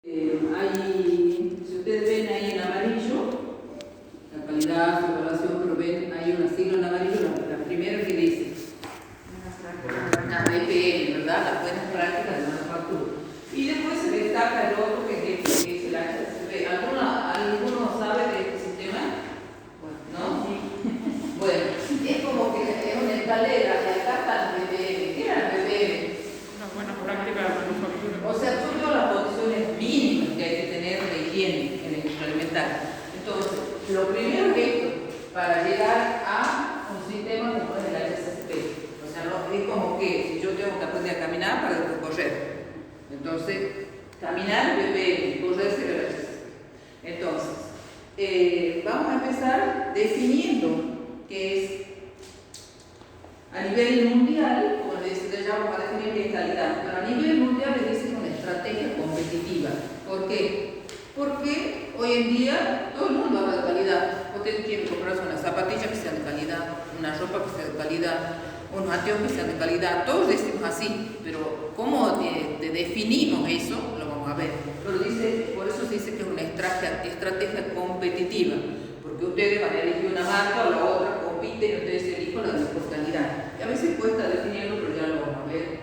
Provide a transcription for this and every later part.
Si ustedes ven ahí en amarillo, la calidad, su evaluación, pero ven, hay una sigla en amarillo, la primera que dice la BPM, ¿verdad? Las buenas prácticas de manufactura. Y después se destaca el otro que es el HACCP. ¿Alguno sabe de este sistema? ¿No? Bueno, es como que es una escalera y acá está el BPM. ¿Qué era el BPM? Una buena práctica de manufactura. O sea, son todas las condiciones mínimas que hay que tener de higiene en el alimentario. Entonces, lo primero que es para llegar a un sistema como es el HACCP. O sea, no, es como que si yo tengo que aprender a caminar para después correr. Entonces, caminar, BPM, correr sería el HACCP. Entonces, vamos a empezar definiendo qué es a nivel mundial, como les decía, ya vamos a definir qué es calidad, pero a nivel mundial les dicen una estrategia competitiva. ¿Por qué? Porque hoy en día todo el mundo habla de calidad. Ustedes quieren comprarse unas zapatillas que sean de calidad, una ropa que sea de calidad, unos anteojos que sean de calidad. Todos decimos así, pero ¿cómo definimos eso? Lo vamos a ver. Pero por eso se dice que es una estrategia competitiva, porque ustedes van a elegir una marca o la otra, compiten y ustedes eligen la de mejor calidad. Y a veces cuesta definirlo, pero ya lo vamos a ver.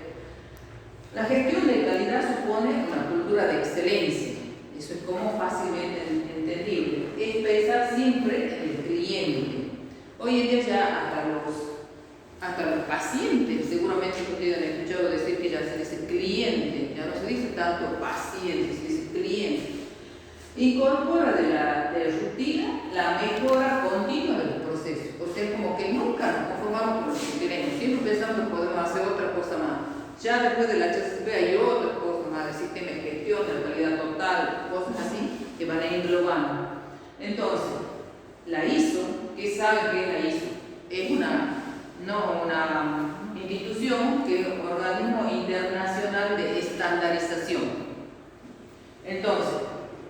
La gestión de calidad supone una cultura de excelencia. Eso es como fácilmente entendible. Es pensar siempre en el cliente. Hoy en día ya hasta los pacientes, seguramente ustedes han escuchado decir que ya se dice cliente, ya no se dice tanto paciente, se dice cliente. Incorpora de la rutina la mejora continua de los procesos. O sea, como que nunca nos conformamos con lo que queremos, siempre pensamos que podemos hacer otra cosa más. Ya después del HACCP hay otras cosas más, el sistema de gestión, de la calidad total, cosas así que van a ir englobando. Entonces, la ISO, ¿qué saben qué es la ISO? Es una institución que es un organismo internacional de estandarización. Entonces,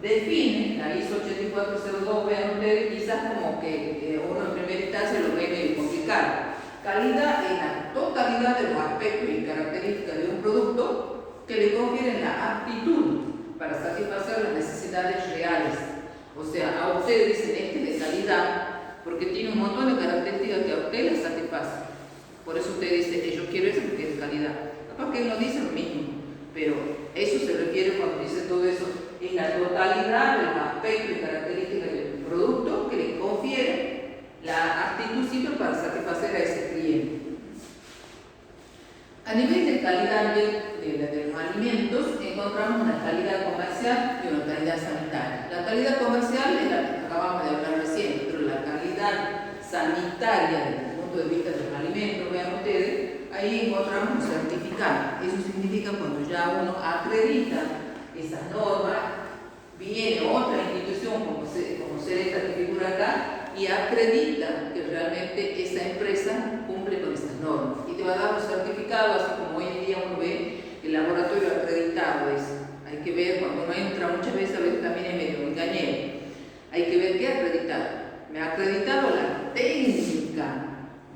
define la ISO 8402, vean ustedes, quizás como que uno en primera instancia lo ve medio complicado. Calidad es la totalidad de los aspectos y características de un producto que le confieren la aptitud para satisfacer las necesidades reales. O sea, a ustedes dicen este es de calidad porque tiene un montón de características que a usted les satisfacen. Por eso usted dice, yo quiero eso porque es de calidad. Capaz que él no dice lo mismo, pero eso se refiere cuando dice todo eso, es la totalidad de los aspectos y características del producto que le confiere la aptitud simple para satisfacer a ese cliente. A nivel de calidad de los alimentos, encontramos una calidad comercial y una calidad sanitaria. La calidad comercial es la que acabamos de hablar recién, pero la calidad sanitaria desde el punto de vista de los alimentos, vean ustedes, ahí encontramos un certificado. Eso significa cuando ya uno acredita esas normas, viene otra institución como ser esta que figura acá y acredita que realmente esa empresa cumple con esas normas y te va a dar un certificado, así como hoy en día uno ve el laboratorio acreditado. Hay que ver, cuando uno entra muchas veces, a veces también es medio engañero, hay que ver qué acreditado. Me ha acreditado la técnica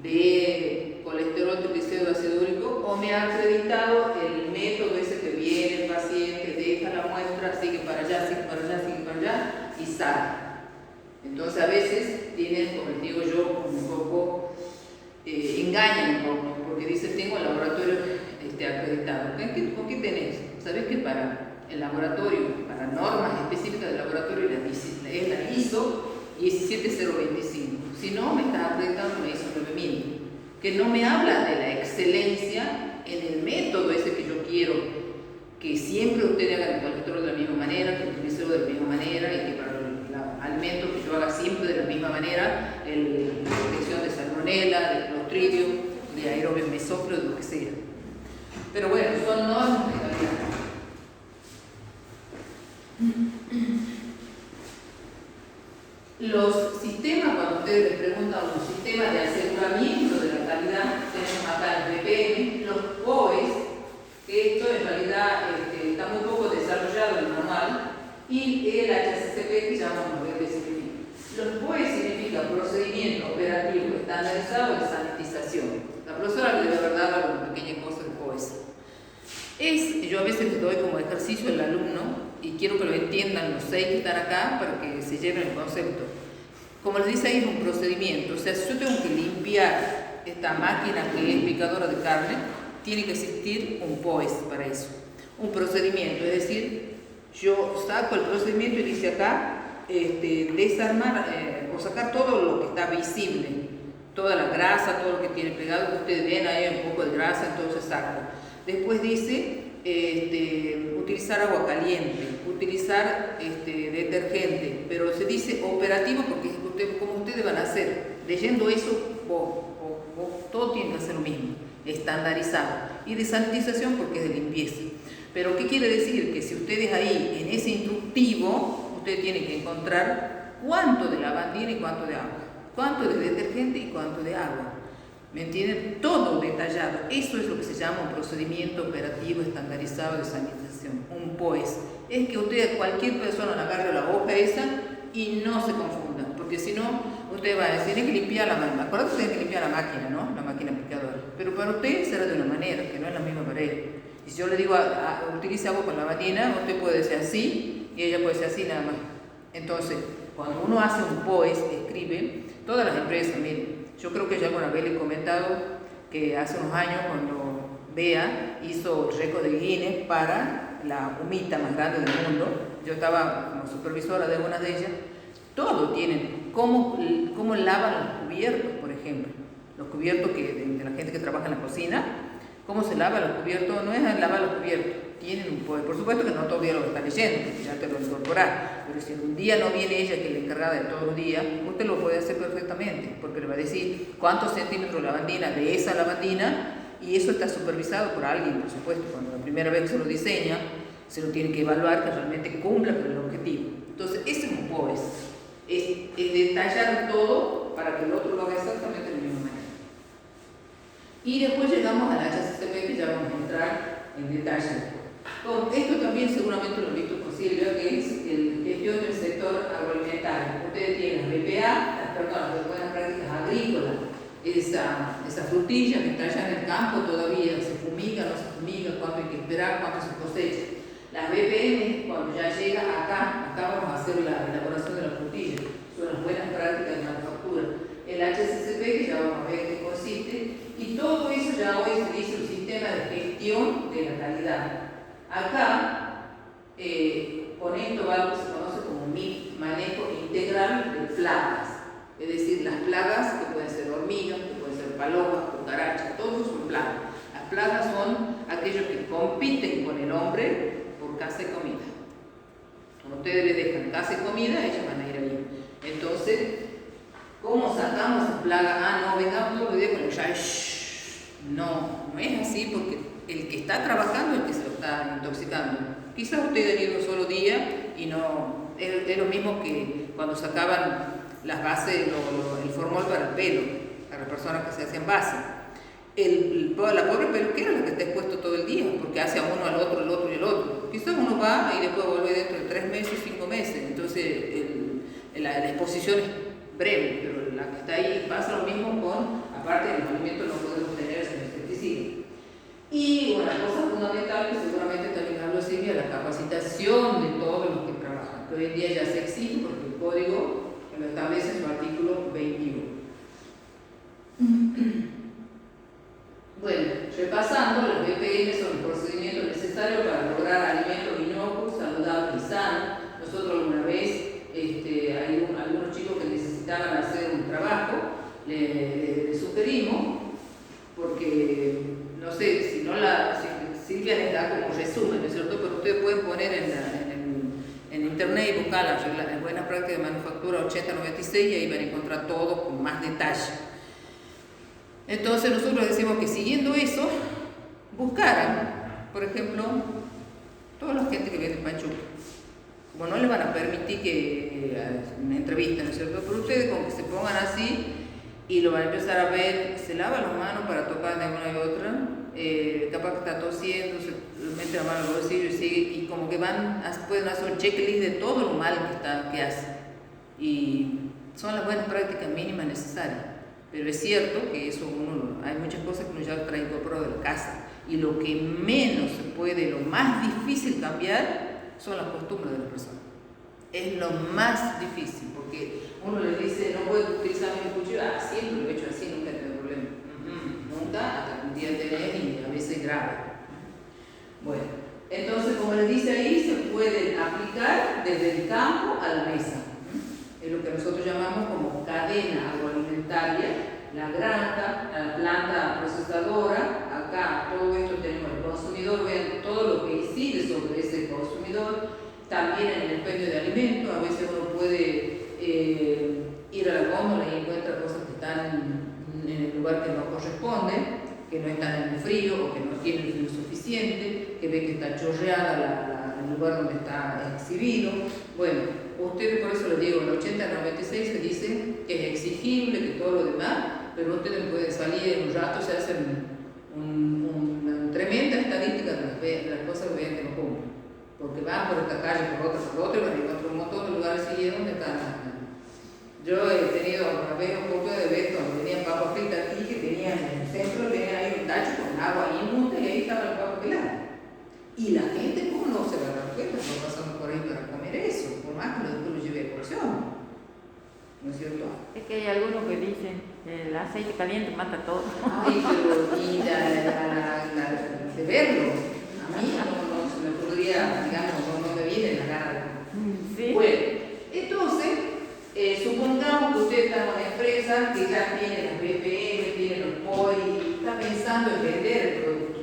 de colesterol triglicérido ácido úrico o me ha acreditado el método ese que viene el paciente, deja la muestra, sigue para allá, sigue para allá, sigue para allá y sale. Entonces a veces tienen, como les digo yo, un poco engañan un poco, porque dicen tengo el laboratorio acreditado. ¿Con qué tenés? ¿Sabés que para el laboratorio, para normas específicas del laboratorio es la ISO 17025? Si no, me está acreditando la ISO 9000, que no me habla de la excelencia en el método ese que yo quiero, que siempre ustedes hagan el colesterol de la misma manera, que el triglicérido de la misma manera y que para los alimentos que yo haga siempre de la misma manera, la detección de salmonela, de clostridio, de aerobio mesófilo, de lo que sea. Pero bueno, son normas de calidad. Los sistemas, cuando ustedes les preguntan un sistema de aseguramiento de la calidad, tenemos acá el BPM, los POEs, que esto en realidad está muy poco desarrollado en el manual, y el HACCP que llamamos BPCP. Los POEs significa procedimiento operativo estandarizado de sanitización. La profesora le debe haber dado una pequeña cosa de POEs. Yo a veces le doy como ejercicio al alumno y quiero que lo entiendan los 6 que están acá para que se lleven el concepto. Como les dice ahí, es un procedimiento. O sea, si yo tengo que limpiar esta máquina que es picadora de carne, tiene que existir un POES para eso. Un procedimiento, es decir, yo saco el procedimiento y dice acá, desarmar o sacar todo lo que está visible, toda la grasa, todo lo que tiene pegado, ustedes ven ahí un poco de grasa, entonces saco. Después dice utilizar agua caliente, utilizar detergente, pero se dice operativo porque como ustedes van a hacer, leyendo eso, todo tiene que hacer lo mismo, estandarizado, y de sanitización porque es de limpieza. Pero ¿qué quiere decir? Que si ustedes ahí, en ese instructivo, ustedes tienen que encontrar cuánto de lavandina y cuánto de agua, cuánto de detergente y cuánto de agua. ¿Me entienden? Todo detallado. Eso es lo que se llama un procedimiento operativo estandarizado de sanitización, un POES. Es que ustedes, cualquier persona agarre la hoja esa y no se confundan, porque si no, usted va a decir, tiene que limpiar la máquina. Acuérdate que tiene que limpiar la máquina, ¿no? La máquina picadora. Pero para usted será de una manera, que no es la misma para él. Y si yo le digo, utilice agua con lavandina, usted puede decir así y ella puede decir así nada más. Entonces, cuando uno hace un POES, escribe, todas las empresas, miren, yo creo que ya alguna vez le he comentado que hace unos años cuando BEA hizo el récord de Guinness para la humita más grande del mundo, yo estaba como supervisora de una de ellas, todo tienen, cómo lavan los cubiertos, por ejemplo, los cubiertos de la gente que trabaja en la cocina, cómo se lava los cubiertos, no es lavar los cubiertos, tienen un poder. Por supuesto que no todavía lo está leyendo, porque ya te lo incorporará, pero si un día no viene ella, que es la encargada de todos los días, usted lo puede hacer perfectamente, porque le va a decir cuántos centímetros de lavandina de esa lavandina, y eso está supervisado por alguien, por supuesto. Cuando la primera vez que se lo diseña, se lo tiene que evaluar que realmente cumpla con el objetivo. Entonces, ese es un POES, es detallar todo para que el otro lo haga exactamente de la misma manera. Y después llegamos al HACCP, que ya vamos a entrar en detalle. Esto también seguramente lo han visto con Silvia, que es el gestión del sector agroalimentario. Ustedes tienen las BPA, las buenas prácticas agrícolas, esa frutilla que está allá en el campo todavía, se fumiga, no se fumiga, cuánto hay que esperar, cuánto se cosecha. Las BPM, cuando ya llega acá vamos a hacer la elaboración de la frutilla, son las buenas prácticas de manufactura. El HACCP, que ya vamos a ver qué consiste, y todo eso ya hoy se dice un sistema de gestión de la calidad. Acá, con esto va algo que se conoce como manejo integral de plagas, es decir, las plagas que pueden ser hormigas, que pueden ser palomas, cucarachas, todos son plagas. Las plagas son aquellos que compiten con el hombre por caza y comida. Como ustedes les dejan caza y comida, ellas van a ir ahí. Entonces, ¿cómo sacamos esa plaga? No, vengamos todos los días con el ya. No es así, porque el que está trabajando es el que se lo está intoxicando. Quizás ustedes han ido un solo día y no es lo mismo que cuando sacaban las bases, el formol para el pelo, para las personas que se hacían base. La pobre peluquera es la que está expuesto todo el día, porque hace a uno, al otro, el otro y el otro. Quizás uno va y después vuelve dentro de 3 meses, 5 meses. Entonces la exposición es breve, pero la que está ahí pasa lo mismo con, aparte de los alimentos no podemos tener sin insecticida. Y una cosa fundamental que seguramente también habló Silvia, la capacitación de todos los que trabajan, que hoy en día ya se exige porque el código lo establece en su artículo 21. Bueno, repasando, las BPM son el procedimiento necesario para lograr alimentos inocuos, saludables y sanos. Nosotros alguna vez, hay algunos chicos que necesitaban hacer un trabajo, le sugerimos, porque no sé, si Silvia les da como resumen, ¿no es cierto? Pero ustedes pueden poner en internet y buscar las buenas prácticas de manufactura 8096 y ahí van a encontrar todo con más detalle. Entonces nosotros decimos que siguiendo eso, buscaran, por ejemplo, toda la gente que vende panchuca. Como no les van a permitir que una entrevista, ¿no es cierto? Pero ustedes con que se pongan así y lo van a empezar a ver, se lava las manos para tocar de una y otra, capaz que está tosiendo, se mete la mano en el bolsillo y sigue, y como que pueden hacer un checklist de todo lo mal que hace. Y son las buenas prácticas mínimas necesarias. Pero es cierto que eso hay muchas cosas que uno ya trae incorporado de la casa. Y lo que menos se puede, lo más difícil cambiar, son las costumbres de la persona. Es lo más difícil, porque uno le dice, no puedo utilizar mi cuchillo, siempre lo he hecho así, nunca he tenido problema. Nunca, hasta que un día tenés y a veces grave. Bueno, entonces como les dice ahí, se pueden aplicar desde el campo a la mesa. Es lo que nosotros llamamos como cadena agroalimentaria, la granja, la planta procesadora, acá todo esto tenemos el consumidor, vean todo lo que incide sobre ese consumidor, también en el expendio de alimentos, a veces uno puede ir a la góndola y encuentra cosas que están en el lugar que no corresponde, que no están en el frío o que no tienen el frío suficiente, que ve que está chorreada el lugar donde está exhibido. Bueno, ustedes, por eso les digo, el 80-96 se dice que es exigible, que todo lo demás, pero ustedes pueden salir en un rato, se hacen una tremenda estadística de las cosas que vean que no cumplen. Porque van por esta calle, por otra, y van a encontrar un montón de lugares siguiendo donde están. Yo he tenido una vez un poco de ver cuando venían papas fritas aquí, que tenían en el centro, tenían ahí un tacho con agua inmunda y ahí estaba el papa pelado. Y la gente, ¿cómo no se va a dar cuenta? No pasamos por ahí para comer eso, por más que después lo lleve a porción. ¿No es cierto? Es que hay algunos que dicen que el aceite caliente mata todo. Ay, pero y de verlo, a mí no se me podría, digamos, no me viene la gana de comer. Sí. Bueno, entonces, supongamos que usted está en una empresa que ya tiene las BPM, tiene los POI, y está pensando en vender el producto.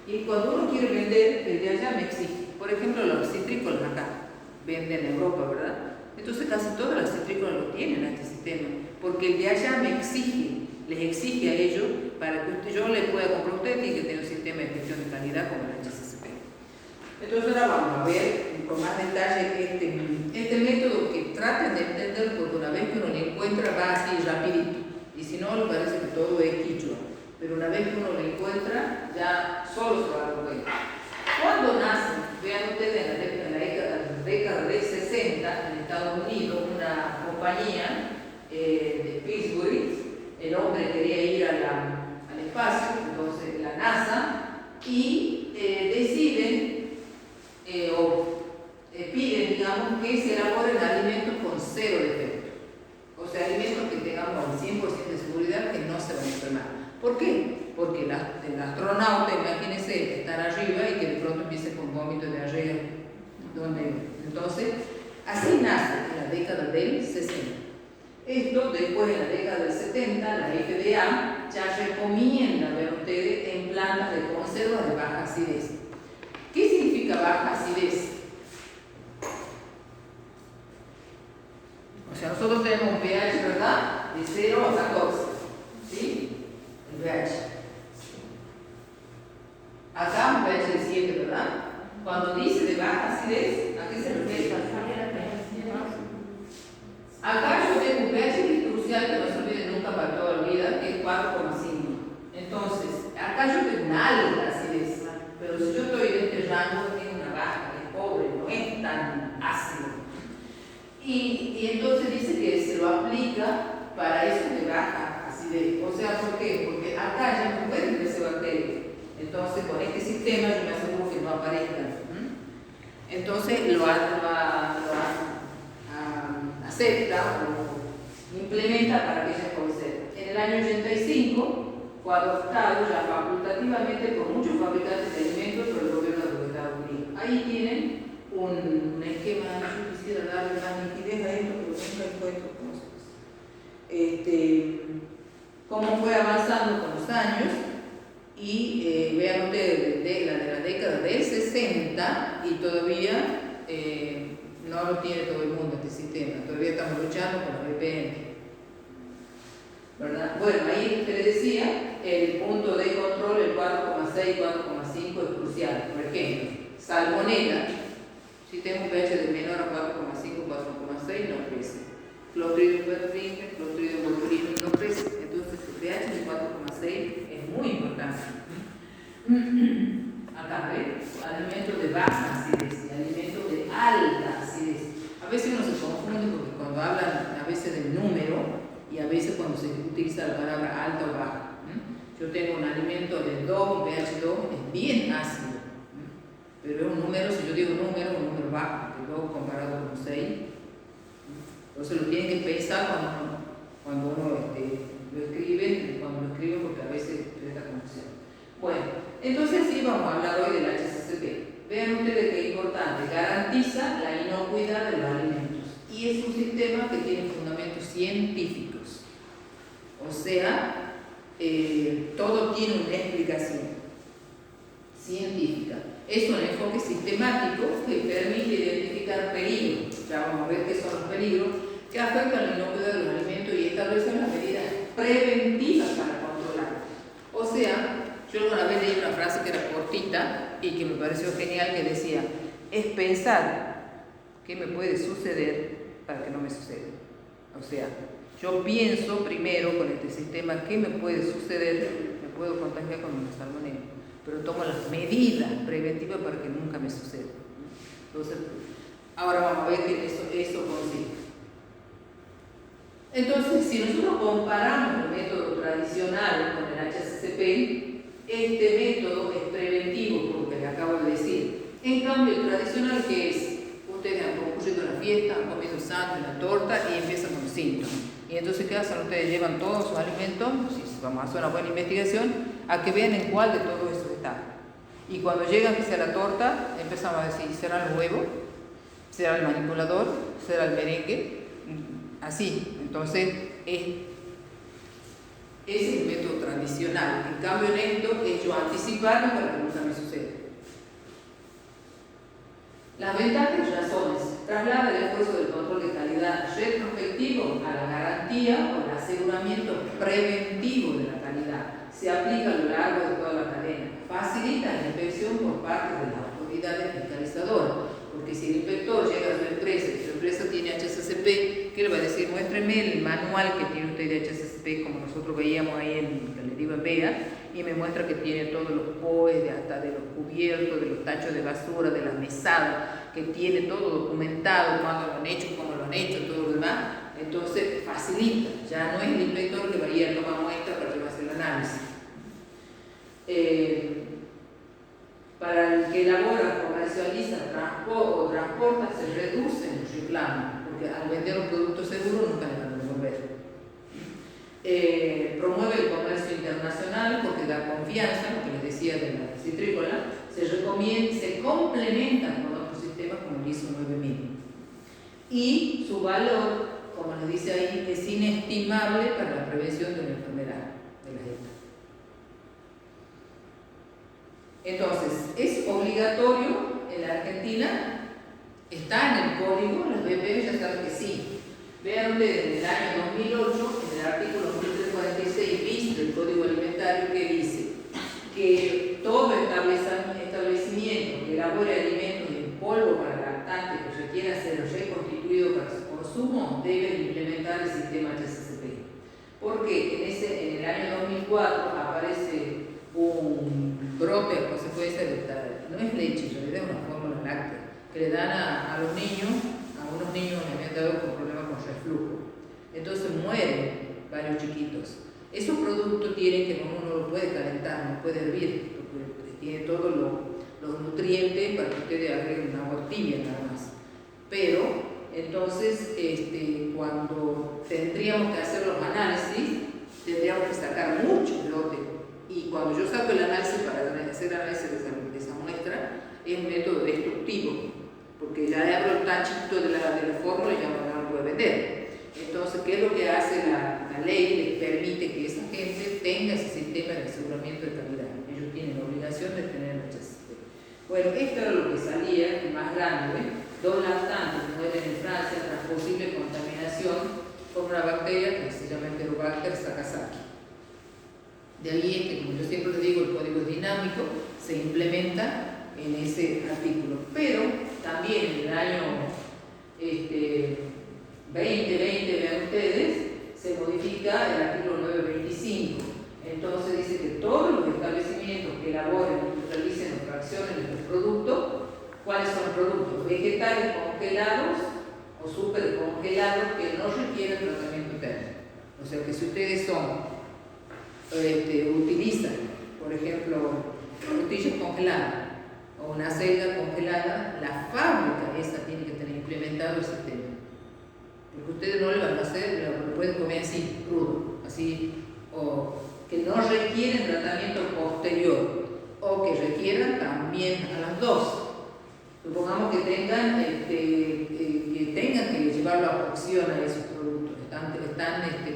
Y cuando uno quiere vender, el de allá me exige. Por ejemplo, los citrícolas acá venden en Europa, ¿verdad? Entonces casi todas las citrícolas lo tienen a este sistema, porque el de allá me exige, les exige a ellos, para que yo le pueda comprar a usted, tiene que tener un sistema de gestión de calidad como el HACCP. Entonces ahora vamos a ver con más detalle este método que traten de entender, porque una vez que uno lo encuentra va así rapidito, y si no, le parece que todo es quichua, pero una vez que uno lo encuentra, ya solo se va a dar cuenta. Cuando nace, vean ustedes en la década de 60, en Estados Unidos, una compañía de Pittsburgh, el hombre quería ir al espacio, entonces la NASA, y deciden piden, digamos, que se elaboren alimentos con cero defecto. O sea, alimentos que tengamos al 100% de seguridad que no se van a enfermar. ¿Por qué? Porque el astronauta, imagínense, estar arriba y que de pronto empiece con vómitos de arriba. Entonces, así nace en la década del 60. Esto después, en la década del 70, la FDA ya recomienda, vean ustedes, en plantas de conserva de baja acidez. ¿Qué significa baja acidez? O sea, nosotros tenemos un pH, ¿verdad? De 0 a 14. ¿Sí? El pH. Acá un pH de 7, ¿verdad? Cuando dice de baja acidez, ¿a qué se refiere? Acá yo tengo un pH crucial que no se olvide nunca para toda la vida, que es 4,5. Entonces, acá yo tengo una alta acidez, pero si yo estoy en este rango, tengo una baja, que es pobre, no es tan ácido. Y entonces dice que se lo aplica para eso de baja acidez. O sea, ¿por qué? Porque acá ya no pueden crecer bacterias. Entonces, con este sistema yo me aseguro que no aparezcan. Entonces, lo acepta o implementa para que ella conserve. En el año 85 fue adoptado ya facultativamente por muchos fabricantes de alimentos por el gobierno de los Estados Unidos. Ahí tienen un esquema, yo quisiera darle más nitidez a esto, pero nunca encuentro cómo fue avanzando con los años. Y vean ustedes, de la década del 60 y todavía no lo tiene todo el mundo este sistema, todavía estamos luchando con la VPN, ¿verdad? Bueno, ahí te les decía, el punto de control, el 4,6, 4,5 es crucial. Por ejemplo, salmonela, si tengo un pH de menor a 4,5, 4,6 no crece. Clostridium perfringens, Clostridium botulinum no crece. Entonces el pH de 4,6 es muy importante. Acá, ¿ves? Alimentos de baja acidez y alimentos de alta acidez. A veces uno se confunde porque cuando hablan a veces del número y a veces cuando se utiliza la palabra alta o baja. Yo tengo un alimento de 2, un pH 2, es bien ácido. pero es un número, si yo digo un número bajo, porque luego comparado con un 6, entonces lo tienen que pensar cuando uno lo escribe, porque a veces presta confusión. Bueno, entonces sí vamos a hablar hoy del HACCP. Vean ustedes que es importante, garantiza la inocuidad de los alimentos y es un sistema que tiene fundamentos científicos, o sea, todo tiene una explicación científica. Es un enfoque sistemático que permite identificar peligros, ya vamos a ver qué son los peligros que afectan la inocuidad de los alimentos y establecer las medidas preventivas para controlarlos. O sea, yo alguna vez leí una frase que era cortita y que me pareció genial, que decía, es pensar qué me puede suceder para que no me suceda. O sea, yo pienso primero con este sistema qué me puede suceder, me puedo contagiar con una salmonela, pero tomo las medidas preventivas para que nunca me suceda. Entonces, ahora vamos a ver qué eso consiste. Entonces, si nosotros comparamos el método tradicional con el HACCP, este método es preventivo, por lo que les acabo de decir. En cambio, el tradicional, ¿qué es? Ustedes han concurrido a la fiesta, han comido sándwich, una torta y empiezan con síntomas. Y entonces, ¿qué hacen? Ustedes llevan todos sus alimentos, si vamos a hacer una buena investigación, a que vean en cuál de todos esos está. Y cuando llegan que sea la torta, empezamos a decir, ¿será el huevo? ¿Será el manipulador? ¿Será el merengue? Así. Entonces, ese es el método tradicional. En cambio, en esto es yo anticiparme para que nunca me suceda. Las ventajas y razones. Traslada el esfuerzo del control de calidad retrospectivo a la garantía o el aseguramiento preventivo de la calidad. Se aplica a lo largo de toda la cadena. Facilita la inspección por parte de las autoridades fiscalizadoras. Porque si el inspector llega a su empresa y su empresa tiene HACCP, ¿qué le va a decir? Muéstreme el manual que tiene usted de HACCP, como nosotros veíamos ahí en que le digo en BEA, y me muestra que tiene todos los POEs, hasta de los cubiertos, de los tachos de basura, de las mesadas, que tiene todo documentado, cuándo lo han hecho, cómo lo han hecho, todo lo demás. Entonces facilita, ya no es el inspector que va a ir a tomar muestra para que va a hacer el análisis. Para el que elabora, comercializa o transporta, se reducen los reclamos, porque al vender un producto seguro nunca le van a devolver. Promueve el comercio internacional porque da confianza, lo que les decía de la citrícola, se complementan con otros sistemas como el ISO 9000. Y su valor, como les dice ahí, es inestimable para la prevención de una enfermedad de la gente. Entonces, es obligatorio en la Argentina, está en el código, las BPM ya saben que sí. Vean ustedes, en el año 2008, en el artículo 1346 bis del Código Alimentario, que dice que todo establecimiento que elabore alimentos en polvo para lactantes que requiera ser reconstituido para su consumo debe implementar el sistema HACCP. Porque en el año 2004 aparece un brote a consecuencia de no es leche, en realidad es una fórmula láctea, que le dan a los niños, a unos niños que habían dado con problemas con reflujo. Entonces mueren varios chiquitos. Esos productos tienen que uno no lo puede calentar, no puede hervir, porque tiene todos los nutrientes para que ustedes agreguen una agua tibia nada más. Pero, entonces, cuando tendríamos que hacer los análisis, tendríamos que sacar muchos lotes. Y cuando yo saco el análisis para hacer análisis de esa muestra, es un método destructivo, porque ya le abro el tachito de la fórmula y ya no lo puede vender. Entonces, ¿qué es lo que hace la ley? Les permite que esa gente tenga ese sistema de aseguramiento de calidad. Ellos tienen la obligación de tener el HACCP. Bueno, esto era lo que salía, el más grande. 2 lactantes mueren en Francia tras posible contaminación por una bacteria que se llama Enterobacter sakazaki. De ahí es que, como yo siempre les digo, el código es dinámico, se implementa en ese artículo. Pero también en el año 2020, vean ustedes, se modifica el artículo 925. Entonces dice que todos los establecimientos que elaboren o realicen o fraccionen estos productos, ¿cuáles son productos? Vegetales congelados o super congelados que no requieren tratamiento térmico. O sea que si ustedes utilizan, por ejemplo, tortillas congeladas o o una selga congelada, la fábrica esa tiene que tener implementado el sistema. Porque ustedes no le van a hacer, lo pueden comer así, crudo, así, o que no requieren tratamiento posterior, o que requieran también a las dos. Supongamos que tengan que llevarlo a cocción a esos productos, están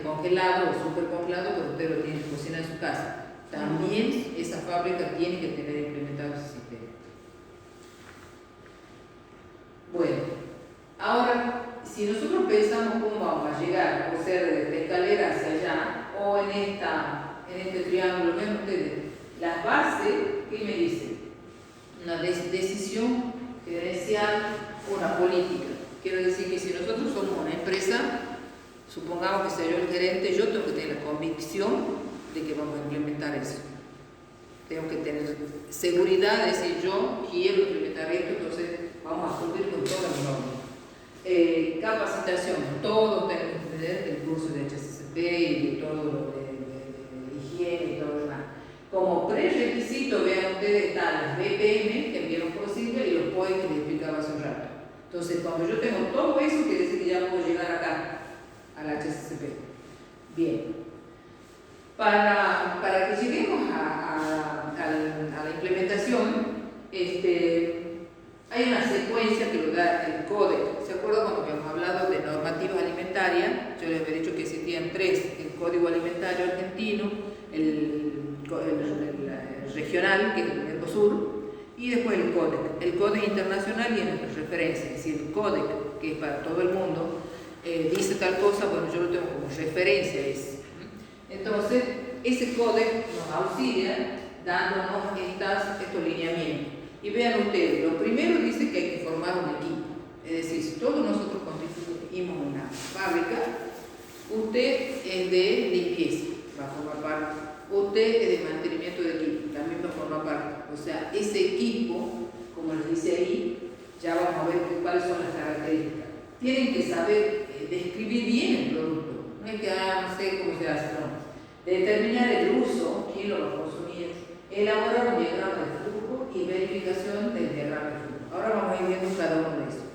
congelados o super congelados, pero ustedes lo tienen que cocinar en su casa. También esa fábrica tiene que tener implementado ese sistema. Bueno, ahora, si nosotros pensamos cómo vamos a llegar, o sea, de la escalera hacia allá, o en este triángulo, vean ustedes, las bases, ¿qué me dicen? Una decisión gerencial, una política. Quiero decir que si nosotros somos una empresa, supongamos que sea yo el gerente, yo tengo que tener la convicción de que vamos a implementar eso. Tengo que tener seguridad de decir yo quiero implementar esto, entonces vamos a cumplir con todas las normas. Capacitación, todos tenemos que tener el curso de HACCP y de todo lo de higiene y todo lo demás. Como prerequisito, vean ustedes, están las BPM, que envían posible, y los POE que les explicaba hace un rato. Entonces, cuando yo tengo todo eso, quiere decir que ya puedo llegar acá, al HACCP. Bien. Para que lleguemos a la implementación, hay una secuencia que lo da el Códex. ¿Se acuerdan cuando habíamos hablado de normativas alimentarias? Yo les había dicho que existían tres: el Código Alimentario Argentino, el regional, que es el Mercosur, y después el Códex. El Códex internacional y en referencia, es decir, el Códex, que es para todo el mundo, dice tal cosa, bueno, yo lo tengo como referencia ese. Entonces, ese códex nos auxilia dándonos estos lineamientos. Y vean ustedes, lo primero dice que hay que formar un equipo. Es decir, si todos nosotros constituimos una fábrica, usted es de limpieza, va a formar parte. Usted es de mantenimiento de equipo, también va a formar parte. O sea, ese equipo, como les dice ahí, ya vamos a ver cuáles son las características. Tienen que saber describir bien el producto. No es que, no sé cómo se hace, no. Determinar el uso, quién lo va a consumir, elaborar un diagrama de flujo y verificación del diagrama de flujo. Ahora vamos a ir viendo cada uno de esos.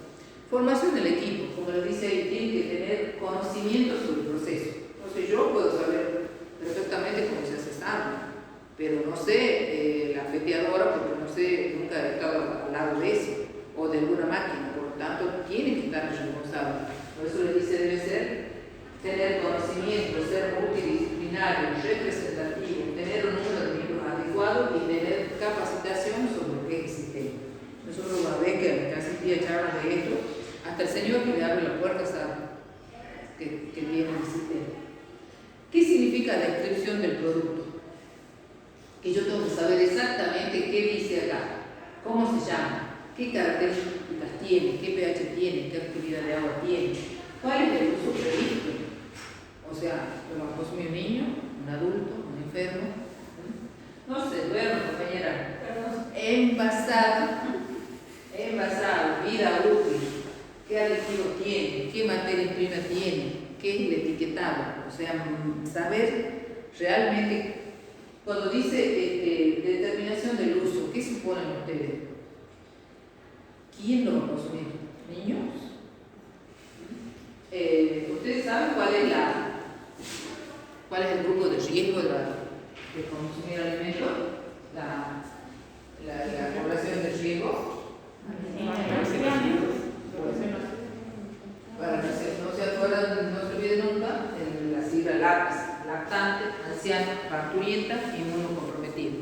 Formación del equipo, como les dice ahí, tiene que tener conocimiento sobre el proceso. Entonces yo puedo saber perfectamente cómo se hace esta, pero no sé la feteadora porque no sé, nunca he estado al lado de eso, o de alguna máquina, por lo tanto tienen que estar responsables. Por eso les dice, debe ser tener conocimiento, ser multidisciplinario, representativo, tener un número de miembros adecuado y tener capacitación sobre lo que es el sistema. Nosotros una vez que casi un día charlamos de esto, hasta el señor que le abre la puerta sabe que tiene el sistema. ¿Qué significa descripción del producto? Que yo tengo que saber exactamente qué dice acá, cómo se llama, qué características tiene, qué pH tiene, qué actividad de agua tiene, cuál es el uso previsto. O sea, lo va a consumir un niño, un adulto, un enfermo. No sé, duerme, compañera. Envasado, vida útil, qué aditivos tiene, qué materia prima tiene, qué es el etiquetado. O sea, saber realmente, cuando dice determinación del uso, ¿qué suponen ustedes? ¿Quién lo va a consumir? ¿Niños? ¿Ustedes saben cuál es el grupo de riesgo de consumir alimentos? La población de riesgo. Para que no se acuerdan, no se olviden nunca, la sigla LAPS: lactante, anciano, parturienta y inmunocomprometido.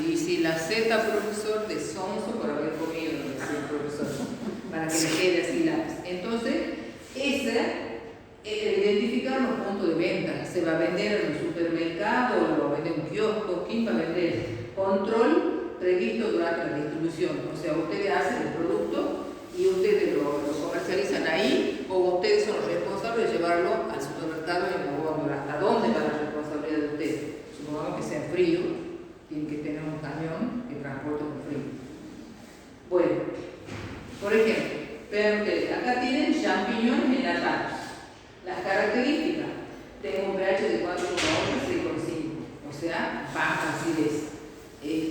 Y si la Z, profesor, de sonso por haber comido, decía el profesor, para que le quede así lápiz. Entonces, identificar los puntos de venta. ¿Se va a vender en un supermercado o lo va a vender en un kiosco? ¿Quién va a vender? Control previsto durante la distribución. O sea, ustedes hacen el producto y ustedes lo comercializan ahí, o ustedes son los responsables de llevarlo al supermercado y en la góndola. ¿Hasta dónde va la responsabilidad de ustedes? Supongamos que sea frío, tienen que tener un camión que transporte con frío. Bueno, por ejemplo, vean ustedes, acá tienen champiñones enlatados. Las características: tengo un pH de 4,8 a 6,5, o sea, baja acidez.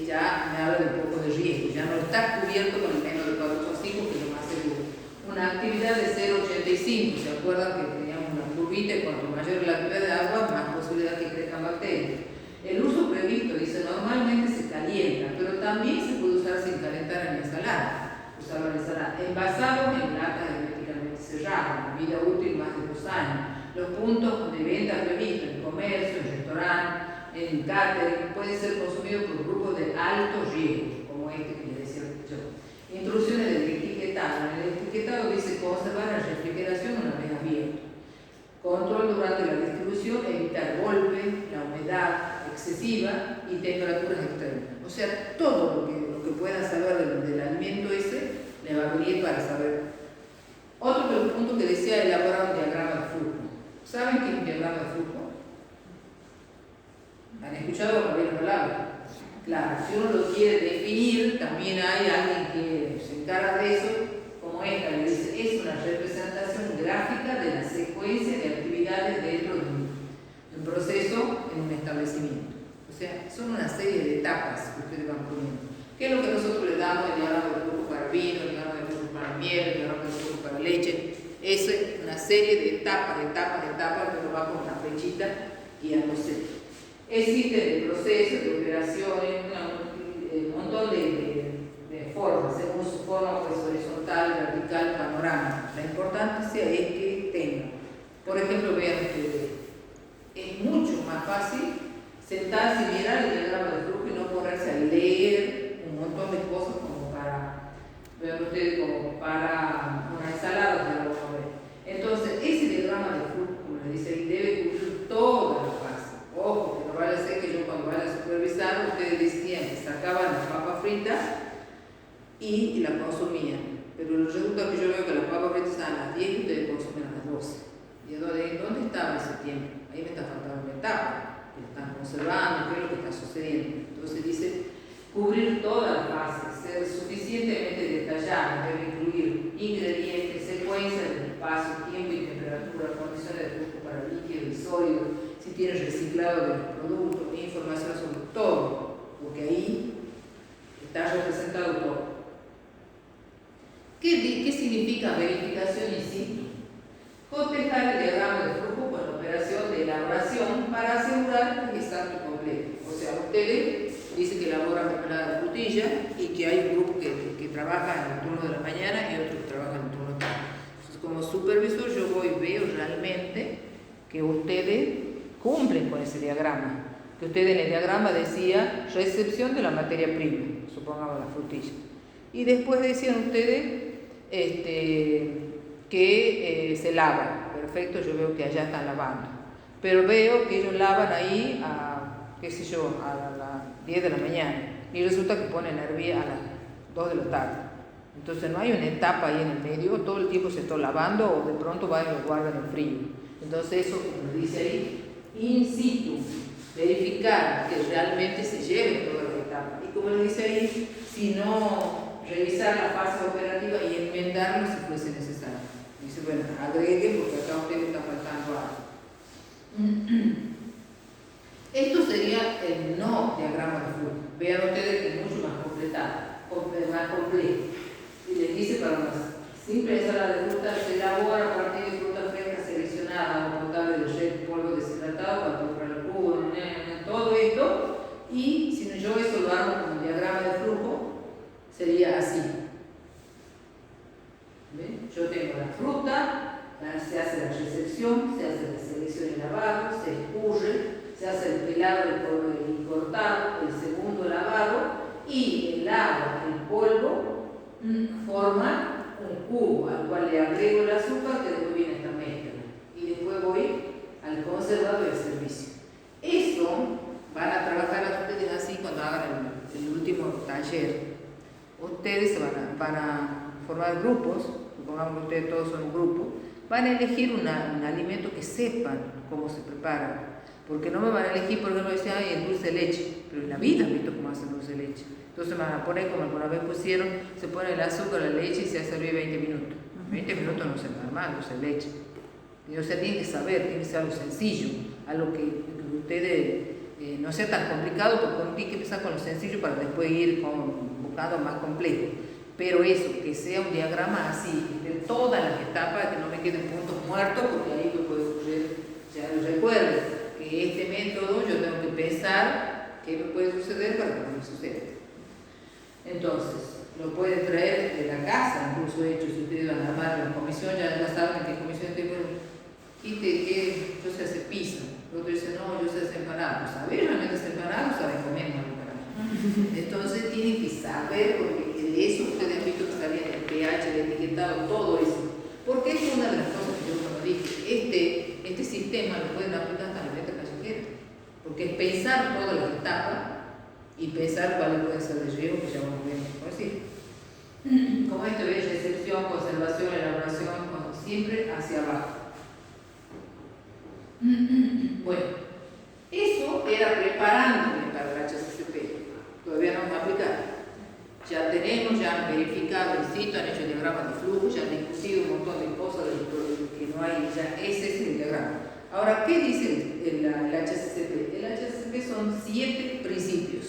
ya me habla de un poco de riesgo, ya no está cubierto con el menos de 4,5, que es lo más seguro. Una actividad de 0,85, ¿se acuerdan que teníamos una curvita y cuanto mayor la actividad de agua, más posibilidad que crezcan bacterias? El uso previsto, dice, normalmente se calienta, pero también se puede usar sin calentar en la ensalada. Usarlo en la ensalada. Envasado en latas herméticamente cerradas, vida útil más de 2 años. Los puntos de venta previstos en comercio, en restaurante, en catering, pueden ser consumidos por grupos de alto riesgo, como este que les decía yo. Instrucciones del etiquetado. En el etiquetado dice conservar en refrigeración una vez abierto. Control durante la distribución, evitar golpe, la humedad excesiva y temperaturas extremas. O sea, todo lo que puedan saber del alimento ese le va a venir para saber. Otro punto que decía, elaborar un diagrama de flujo. ¿Saben qué es un diagrama de flujo? ¿Han escuchado alguna palabra? Claro, si uno lo quiere definir, también hay alguien que se encarga de eso, como esta, le dice, es una representación gráfica de la secuencia de actividades dentro de un proceso en un establecimiento. O sea, son una serie de etapas que ustedes van poniendo. ¿Qué es lo que nosotros le damos? El diagrama de flujo para vino, el diagrama de flujo para miel, el diagrama de flujo para leche. Es una serie de etapas, que uno va con una flechita y a coser. Existen el proceso de operaciones, un montón de formas, según su forma, pues horizontal, vertical, panorama. La importancia es que tenga. Por ejemplo, vean ustedes, es mucho más fácil sentarse y mirar el diagrama de flujo y no ponerse a leer un montón de cosas como para, vean ustedes, como para una ensalada que la vamos a ver. Entonces, ese diagrama de flujo, como les dice ahí, debe cubrir toda la fase. Ojo, que no vaya a ser que yo cuando vaya a supervisar, ustedes decían que sacaban las papas fritas y la consumían. Pero resulta que yo veo que las papas fritas están a las 10 y ustedes consumen a las 12. ¿Y dónde estaba ese tiempo? Ahí me está faltando una etapa, que están conservando, qué es lo que está sucediendo. Entonces dice, cubrir toda la fase, ser suficientemente detallado, debe incluir ingredientes, secuencias del espacio, tiempo y temperatura, condiciones de flujo para líquido y sólido, si tiene reciclado de los productos, información sobre todo, porque ahí está representado todo. ¿Qué significa verificación in situ? Cotejar el diagrama de flujo con la operación de elaboración para asegurar el exacto y completo. O sea, ustedes dicen que elaboran mermelada de frutilla y que hay un grupo que trabaja en el turno de la mañana y otro que trabaja en el turno de la tarde. Entonces, como supervisor, yo voy y veo realmente que ustedes cumplen con ese diagrama. Que ustedes en el diagrama decía recepción de la materia prima, supongamos la frutilla. Y después decían ustedes que se lavan. Perfecto, yo veo que allá están lavando. Pero veo que ellos lavan ahí a, qué sé yo, a las 10 de la mañana. Y resulta que ponen a hervir a las 2 de la tarde. Entonces no hay una etapa ahí en el medio, todo el tiempo se está lavando o de pronto van y lo guardan en frío. Entonces eso, como dice ahí, in situ, verificar que realmente se lleven todas las etapas. Y como le dice ahí, si no, revisar la fase operativa y enmendarlo si fuese necesario. Dice, bueno, agregue porque acá a usted le está faltando algo. Esto sería el no diagrama de flujo. Vean ustedes que es mucho más completado, más complejo. Y les dice para una simple ensalada de fruta se elabora a partir de fruta fresca seleccionada, agua potable de shake, polvo deshidratado, para el jugo, todo esto. Y si yo eso lo hago como diagrama de flujo, sería así. ¿Ven? Yo tengo la fruta, se hace la recepción, se hace la selección y lavado, se escurre, se hace el pelado y cortado, el segundo lavado, y el agua, el polvo, forma un cubo al cual le agrego el azúcar que después viene esta mezcla. Y después voy al conservado del servicio. Eso van a trabajar ustedes así cuando hagan el último taller. Ustedes van a formar grupos, supongamos que ustedes todos son un grupo, van a elegir un alimento que sepan cómo se prepara. Porque no me van a elegir, por ejemplo, decir, ay, el dulce de leche, pero en la vida han visto cómo hacen dulce de leche. Entonces me van a poner, como alguna vez pusieron, se pone el azúcar, la leche y se hace hervir 20 minutos. 20 minutos no se normal, dulce de leche. Y, o sea, tienen que saber, tiene que ser algo sencillo, algo que ustedes no sea tan complicado, porque uno tiene que empezar con lo sencillo para después ir buscando más complejo. Pero eso, que sea un diagrama así, de todas las etapas, que no me queden puntos muertos, porque ahí lo puede ocurrir, ya lo recuerdo, que este método yo tengo que pensar qué me puede suceder para que no me suceda. Entonces, lo pueden traer de la casa, incluso hecho, si ustedes van a armar la comisión, ya saben en qué comisión tengo, que yo sé hacer pizza. El otro dice, no, yo sé hacer empanadas. ¿Sabes realmente hacer empanadas o saben comer empanadas? Entonces tienen que saber, porque de eso ustedes han visto que salía el pH, el etiquetado, todo eso. Porque es una de las cosas que yo cuando dije, este sistema lo pueden aplicar hasta la meta callejera. Porque es pensar todas las etapas y pensar cuáles pueden ser de riesgo, que ya vamos a ver por decir. Como esto es recepción, conservación, elaboración, siempre hacia abajo. Bueno, eso era preparándome para el HACCP. Todavía no vamos a aplicar. Ya tenemos, ya han verificado el sitio, han hecho diagramas de flujo, ya han discutido un montón de cosas de que no hay, ya ese es el diagrama. Ahora, ¿qué dice el HACCP? El HACCP son 7 principios.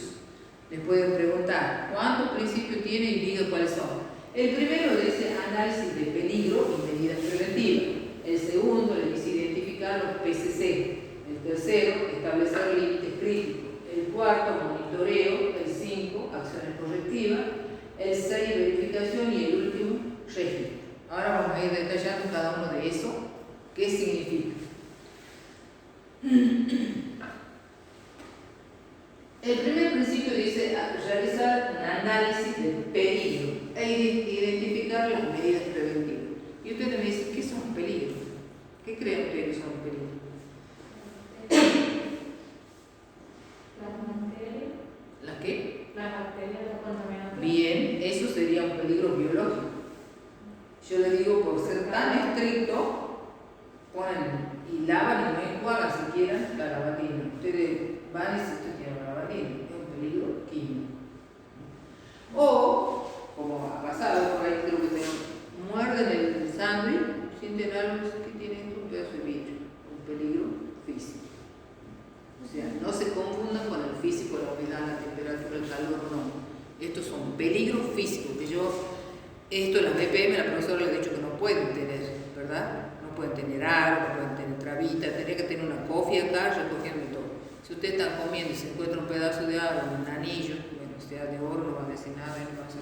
Les pueden preguntar cuántos principios tiene y diga cuáles son. El primero dice análisis de peligro y medidas preventivas. El segundo le dice identificar los PCC. El tercero, establecer límites críticos. El cuarto, monitoreo. El 5, acciones correctivas. El 6, verificación. Y el último, registro. Ahora vamos a ir detallando cada uno de esos. ¿Qué significa? El primer principio dice realizar un análisis del peligro e identificar las medidas preventivas. Y ustedes me dicen, ¿qué son los peligros? ¿Qué creen ustedes que son los peligros? Las bacterias. ¿Las qué? Las bacterias, los contaminantes. Bien, eso sería un peligro biológico. Yo le digo, por ser tan estricto, ponen y lavan y no enjuagan siquiera la lavatina. Ustedes van y se tienen la lavatina, es un peligro químico. O, como ha pasado por ahí, creo que muerden el sándwich, sienten algo que tiene un pedazo de vidrio, un peligro físico. O sea, no se confundan con el físico, la humedad, la temperatura, el calor, no. Estos son peligros físicos, que esto en las BPM la profesora le ha dicho que no pueden tener, ¿verdad? No pueden tener agua, no pueden tener trabita, tendría que tener una cofia acá recogiendo todo. Si ustedes están comiendo y se encuentra un pedazo de agua, un anillo, bueno, sea de oro, no van a decir nada, no van a hacer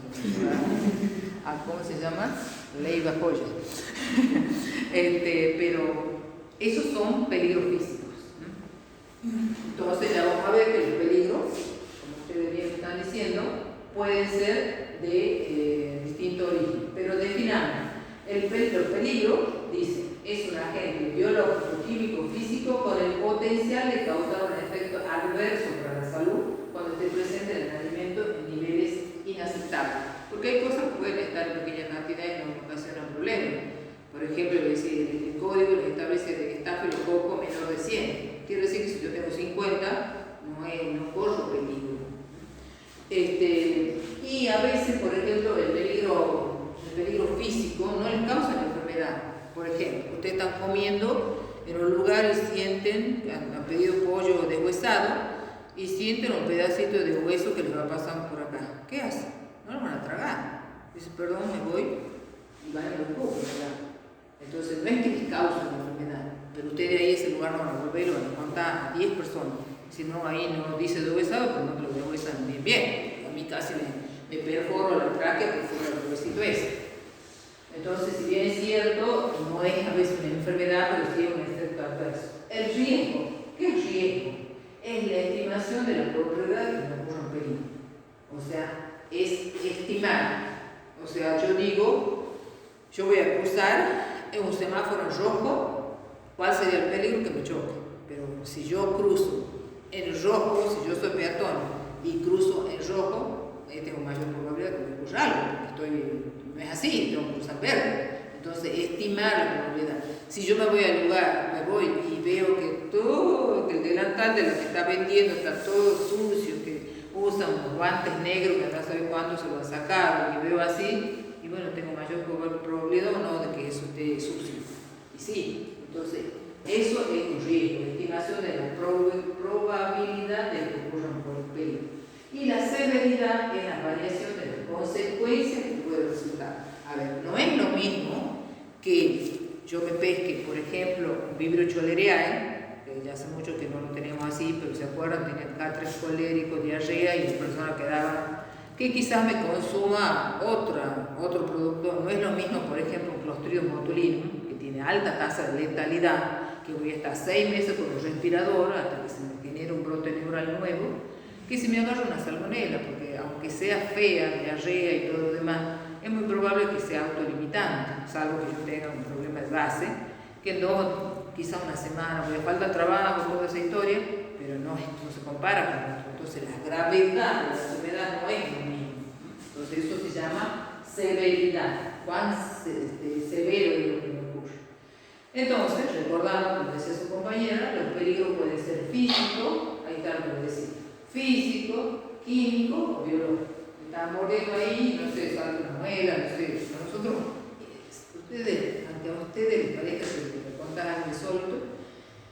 ¿cómo se llama? Leiva joya. Pero esos son peligros físicos. Entonces ya vamos a ver que los peligros, como ustedes bien están diciendo, pueden ser de distinto origen. Pero definamos. Los peligros, dice, es un agente biológico, químico, físico con el potencial de causar un efecto adverso para la salud cuando esté presente en el alimento en niveles inaceptables. Porque hay cosas que pueden estar en pequeña cantidad y no ocasionan problemas. Por ejemplo, el código les establece de estafilococo menor de 100. Quiere decir que si yo tengo 50, no corro peligro. Y a veces, por ejemplo, el peligro físico no les causa la enfermedad. Por ejemplo, ustedes están comiendo en un lugar y sienten, han pedido pollo deshuesado y sienten un pedacito de hueso que les va pasando por acá. ¿Qué hacen? No lo van a tragar. Dicen, perdón, me voy y van a los pocos, ¿verdad? Entonces no es que les causa la enfermedad, pero ustedes ahí ese lugar no van a volver, lo van a contar a 10 personas. Si no, ahí no dice deshuesado, pues no te lo deshuesan bien bien. A mí casi me perforo la tráquea por fuera del huesito ese. Entonces, si bien es cierto, no es a veces una enfermedad, pero sí es un efecto adverso. El riesgo, ¿qué es riesgo? Es la estimación de la probabilidad de que no ocurra un peligro. O sea, es estimar. O sea, yo digo, yo voy a cruzar en un semáforo en rojo, ¿cuál sería el peligro? Que me choque. Pero si yo cruzo en rojo, si yo soy peatón y cruzo en rojo, tengo mayor probabilidad de que me ocurra algo, no es así, tengo que cruzar verde. Entonces, estimar la probabilidad. Si yo me voy al lugar, me voy y veo que el delantal de lo que está vendiendo está todo sucio, que usa unos guantes negros que no sabe cuándo se lo va a sacar, y veo así, y bueno, tengo mayor probabilidad o no de que eso esté sucio. Y sí, entonces, eso es un riesgo, estimación de la probabilidad probabilidad de que ocurran por el peligro. Y la severidad es la variación de las consecuencias que puede resultar. A ver, no es lo mismo que yo me pesque, por ejemplo, un Vibrio cholerae, que ya hace mucho que no lo tenemos así, pero se acuerdan, tenían catres coléricos, diarrea, y la persona quedaba, que quizás me consuma otro producto. No es lo mismo, por ejemplo, un Clostridium botulinum, que tiene alta tasa de letalidad, que voy a estar 6 meses con un respirador hasta que se me genere un brote neural nuevo, que si me agarro una salmonela, porque aunque sea fea, diarrea y todo lo demás, es muy probable que sea autolimitante, salvo que yo tenga un problema de base, que en 2, quizá una semana, me falta trabajo, toda esa historia, pero no se compara con otro. Entonces la gravedad de la enfermedad no es lo mismo. Entonces eso se llama severidad, cuán severo es lo que me ocurre. Entonces, recordando, como decía su compañera, los peligros pueden ser físicos, ahí está lo que decía, físico, químico o biológico. Están mordiendo ahí, no sé, salta una muela, no sé. Nosotros, aunque a ustedes les parezca que me contaban de solto,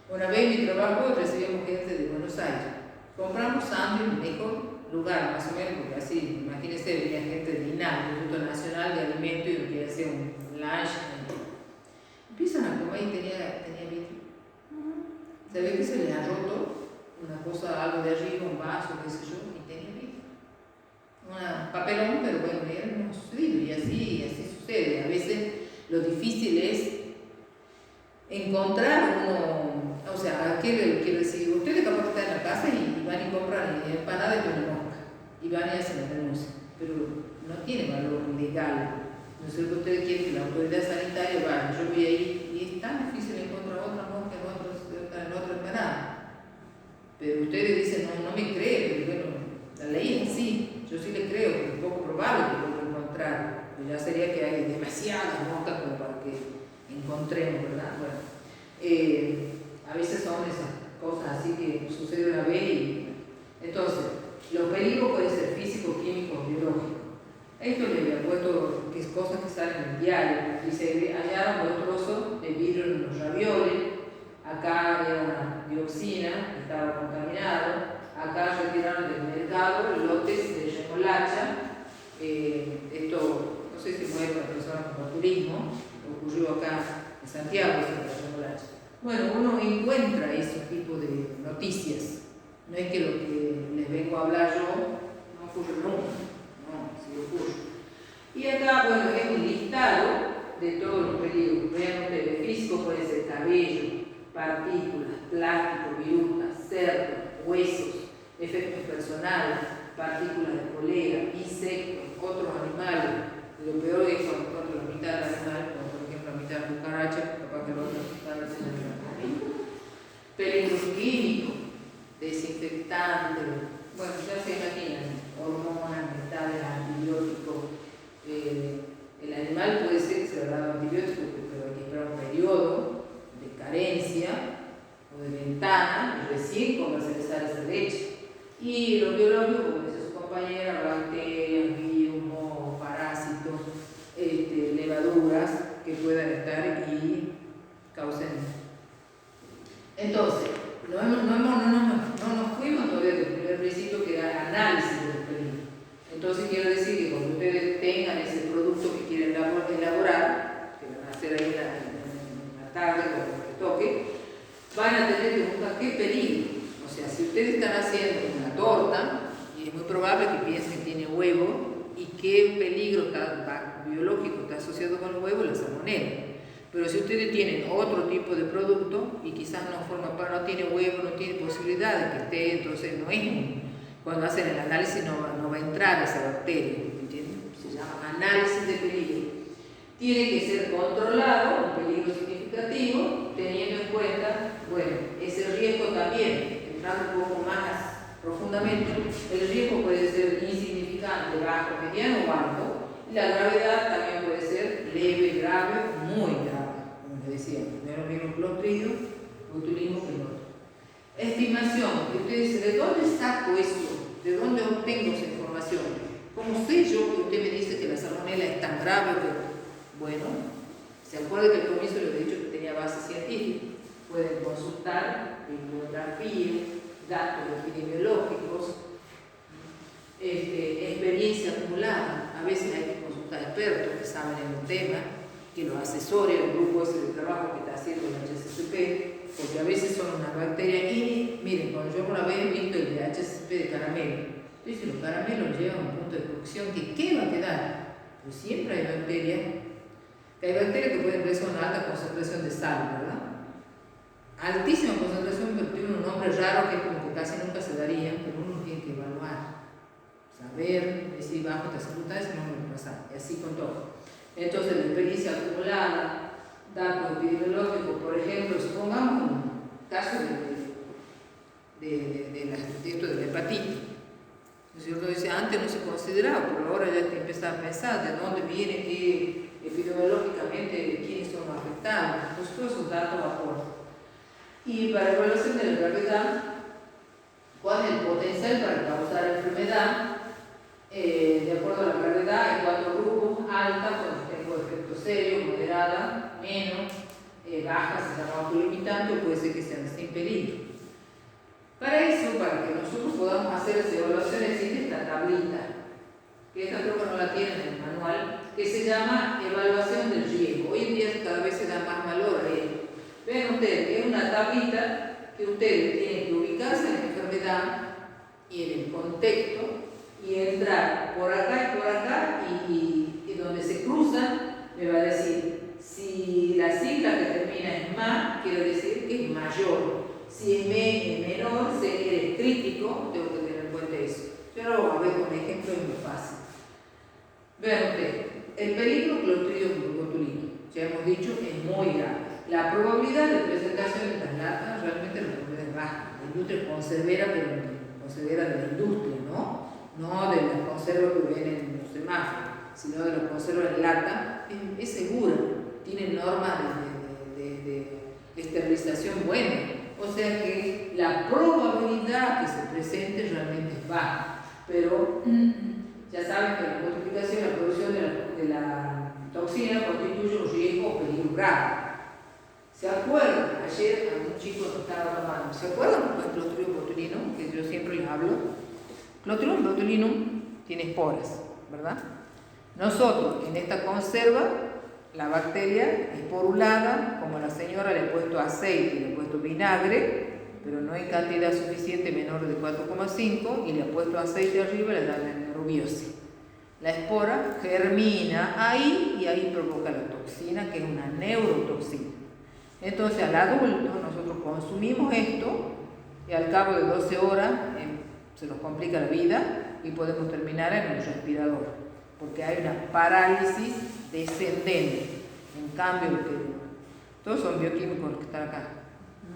una vez en mi trabajo recibimos gente de Buenos Aires. Compramos sangre en el mejor lugar, más o menos, porque así, imagínense, venía gente de INAH, Instituto Nacional de Alimentos, y quiere hacer un lunch. Empiezan a comer y tenía vitro. Se ve que se le ha roto una cosa, algo de arriba, un vaso, qué sé yo, y tenía vitro. Un papelón, pero bueno, era no sucedido, y así sucede. A veces lo difícil es encontrar uno, o sea, ¿qué quiero decir? Ustedes capaz que están en la casa y van y compran empanada y una mosca, y van y hacen la denuncia, pero no tiene valor legal. No es cierto que ustedes quieren que la autoridad sanitaria vaya, yo voy ahí, y es tan difícil encontrar otra mosca en otra empanada. Pero ustedes dicen, no me creen, pero bueno, la ley es así, yo sí le creo, pero es poco probable que lo encontrar. Pues ya sería que hay demasiadas moscas como para que encontremos, ¿verdad? Bueno, a veces son esas cosas así que sucede una vez y... Entonces, los peligros pueden ser físicos, químicos, biológicos. Esto le había puesto que es cosas que salen en el diario. Dice, hallaron 2 trozos de vidrio en los ravioles, acá era una dioxina que estaba contaminado, acá retiraron del mercado lotes de remolacha. Esto, no sé si mueve para personas con turismo, ocurrió acá en Santiago, la remolacha. Bueno, uno encuentra ese tipo de noticias. No es que lo que les vengo a hablar yo no ocurre nunca, no, sí ocurre. Y acá, bueno, es un listado de todos los peligros. Vean ustedes, físico puede ser cabello, partículas, plástico, virutas, cerdo, huesos, efectos personales, partículas de polera, insectos, otros animales. Lo peor es cuando la mitad del animal, como por ejemplo la mitad de cucaracha, capaz que la otra mitad la tiene la comida. Peligros químicos, desinfectantes, bueno, ya se imaginan, hormonas, metales, antibióticos. El animal puede ser que se le ha dado antibióticos, pero hay que esperar un periodo de carencia o de ventana y recién comercializar esa leche. Y lo biológico, como dice su compañera, bacterias, virus, mohos, parásitos, levaduras que puedan estar y causen. Entonces, no nos fuimos todavía del primer principio que era análisis del peligro. Entonces quiero decir que cuando ustedes tengan ese producto que quieren elaborar, que van a hacer ahí en la tarde cuando les toque, van a tener que buscar qué peligro. O sea, si ustedes están haciendo una torta, y es muy probable que piensen que tiene huevo, y qué peligro biológico está asociado con el huevo, la salmonela. Pero si ustedes tienen otro tipo de producto y quizás no tiene huevo, no tiene posibilidad de que esté, entonces no es cuando hacen el análisis no va a entrar esa bacteria, ¿entienden? Se llama análisis de peligro. Tiene que ser controlado, un peligro significativo, teniendo en cuenta, bueno, ese riesgo también, entrando un poco más profundamente, el riesgo puede ser insignificante, bajo, mediano o alto, y la gravedad también puede ser leve, grave, muy grave, como les decía, no es lo mismo Clostridium botulismo que el otro. Estimación, que usted dice, ¿de dónde saco esto? ¿De dónde obtengo esa información? ¿Cómo sé yo que usted me dice que la salmonela es tan grave? Bueno, se acuerda que al comienzo les he dicho que tenía base científica. Pueden consultar bibliografía, datos epidemiológicos, experiencia acumulada. A veces hay que consultar expertos que saben en un tema, que los asesore el grupo ese de trabajo que está haciendo el HCCP, porque a veces son unas bacterias. Y miren, cuando yo una vez he visto el de HCCP de caramelo, entonces los caramelos llevan a un punto de cocción que ¿qué va a quedar? Pues siempre hay bacterias que pueden crecer una alta concentración de sal, ¿verdad? Altísima concentración, pero tiene un nombre raro que como que casi nunca se daría, pero uno tiene que evaluar, saber, decir, bajo estas circunstancias no me va a pasar, y así con todo. Entonces, la experiencia acumulada, datos epidemiológicos, por ejemplo, supongamos un caso de esto de la hepatitis. ¿No es cierto? Dice, antes no se consideraba, pero ahora ya te empieza a pensar de dónde viene, qué epidemiológicamente, quiénes son los afectados. Pues todos esos datos aportan. Y para evaluación de la gravedad, ¿cuál es el potencial para causar enfermedad? De acuerdo a la gravedad, hay 4 grupos: alta, cuando tengo efecto serio, moderada, menos, baja, se llama autolimitante, o puede ser que sean sin peligro. Para eso, para que nosotros podamos hacer esa evaluación, existe esta tablita, que esta creo que no la tienen en el manual, que se llama evaluación del riesgo. Hoy en día cada vez se da más valor a ello. Vean ustedes, es una tablita que ustedes tienen que ubicarse en la enfermedad y en el contexto y entrar por acá y por acá y donde se cruzan me va a decir si la sigla que termina en más, quiere decir que es mayor. Si es menor, es crítico, tengo que tener en cuenta eso. Yo lo voy a ver con ejemplo y muy fácil. Vean ustedes, el peligro Clostridium botulinum, ya hemos dicho, es muy grave. La probabilidad de presentación de estas latas realmente la probabilidad es baja. La industria conservera, pero conservera de la industria, no de las conservas que ven en los semáforos, sino de las conservas en lata, es segura, tiene normas de esterilización buenas. O sea que la probabilidad que se presente realmente es baja, pero ya saben que la multiplicación y la producción de la toxina constituye un riesgo o peligro grave. ¿Se acuerdan? Ayer a un chico que estaba tomando, ¿se acuerdan del Clostridium botulinum? Que yo siempre les hablo. Clostridium botulinum tiene esporas, ¿verdad? Nosotros en esta conserva, la bacteria esporulada, como la señora le ha puesto aceite, le ha puesto vinagre, pero no en cantidad suficiente, menor de 4,5, y le ha puesto aceite arriba y le da la neurobiosis. La espora germina ahí y ahí provoca la toxina, que es una neurotoxina. Entonces al adulto nosotros consumimos esto y al cabo de 12 horas se nos complica la vida y podemos terminar en un respirador, porque hay una parálisis descendente. En cambio, todos son bioquímicos los que están acá.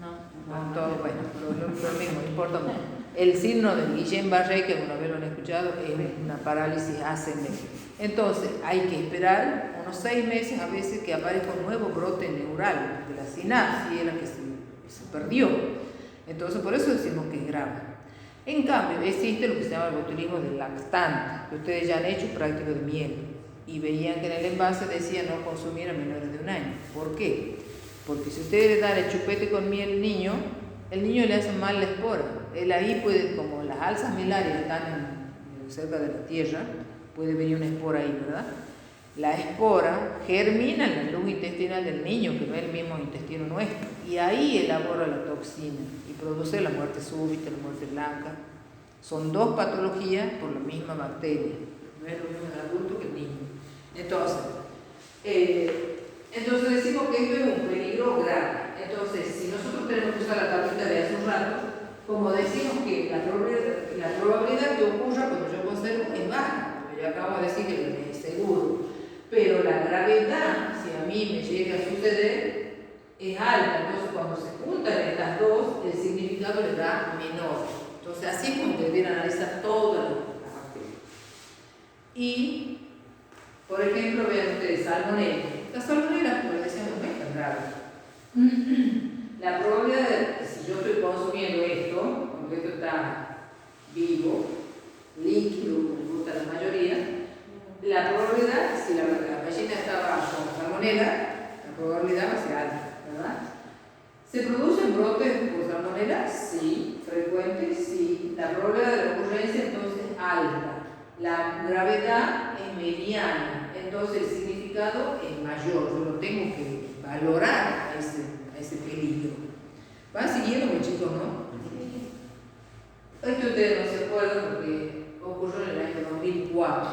No, todos, bueno, lo mismo, no importa mucho. El signo de Guillain-Barré, que alguna vez lo han escuchado, es una parálisis ascendente. Entonces, hay que esperar unos 6 meses a veces que aparezca un nuevo brote neural, de la sinapsis era que se perdió. Entonces, por eso decimos que es grave. En cambio, existe lo que se llama el botulismo del lactante, que ustedes ya han hecho práctica de miel, y veían que en el envase decía no consumir a menores de 1 año. ¿Por qué? Porque si ustedes le dan el chupete con miel al niño, el niño le hace mal la espora. Él ahí puede, como las alzas milarias están cerca de la tierra, puede venir una espora ahí, ¿verdad? La espora germina en la luz intestinal del niño, que no es el mismo intestino nuestro, y ahí elabora la toxina y produce la muerte súbita, la muerte blanca. Son 2 patologías por la misma bacteria. No es lo mismo el adulto que el niño. Entonces decimos que esto es un peligro grave. Entonces, si nosotros tenemos que usar la tablita de hace un rato, como decimos que la probabilidad que ocurra cuando yo conservo es baja, porque yo acabo de decir que es seguro, pero la gravedad, si a mí me llega a suceder, es alta. Entonces, cuando se juntan estas dos, el significado le da menor. Entonces, así es como que deben analizar todas las bacterias. Y, por ejemplo, vean ustedes, salmonela. La salmonela, como les decíamos, no es tan grave. La probabilidad de que si yo estoy consumiendo esto, porque esto está vivo, líquido, como gusta la mayoría, la probabilidad, si la gallina estaba con salmonela, la probabilidad va a ser alta, ¿verdad? ¿Se producen brotes por salmonela? Sí. ¿Frecuentes? Sí. La probabilidad de ocurrencia entonces es alta. La gravedad es mediana, entonces el significado es mayor. Yo lo tengo que valorar a ese peligro. ¿Van siguiendo, chicos, no? Esto ustedes no se acuerdan porque ocurrió en el año 2004.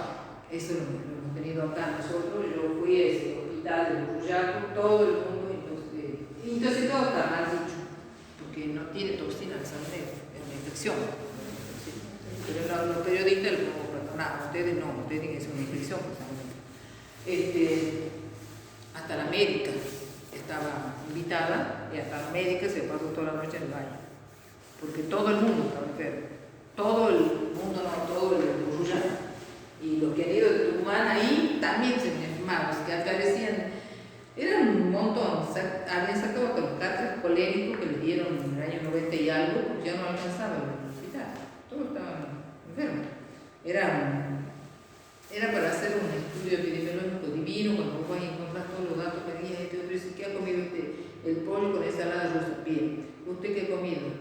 Eso lo hemos tenido acá nosotros. Yo fui a ese hospital de Burruyaco, todo el mundo intoxicado, está mal dicho, porque no tiene toxina el salmonela, es una infección. Pero los periodistas lo podemos perdonar, ustedes no, ustedes tienen que ser una infección por salmonela. Hasta la médica estaba invitada y hasta la médica se pasó toda la noche en el baño, porque todo el mundo estaba enfermo, todo el mundo, no, todo el Burruyaco. Y los que han ido de Tucumán ahí también se enfermaron, que aparecían. Eran un montón, habían sacado hasta los casos polémicos que les dieron en el año 90 y algo, porque ya no alcanzaban el hospital, todos estaban enfermos. Era para hacer un estudio epidemiológico divino, cuando vos vas a encontrar todos los datos que digas, otro dice, ¿qué ha comido usted? El pollo con ensalada rusa, bien. ¿Usted qué ha comido?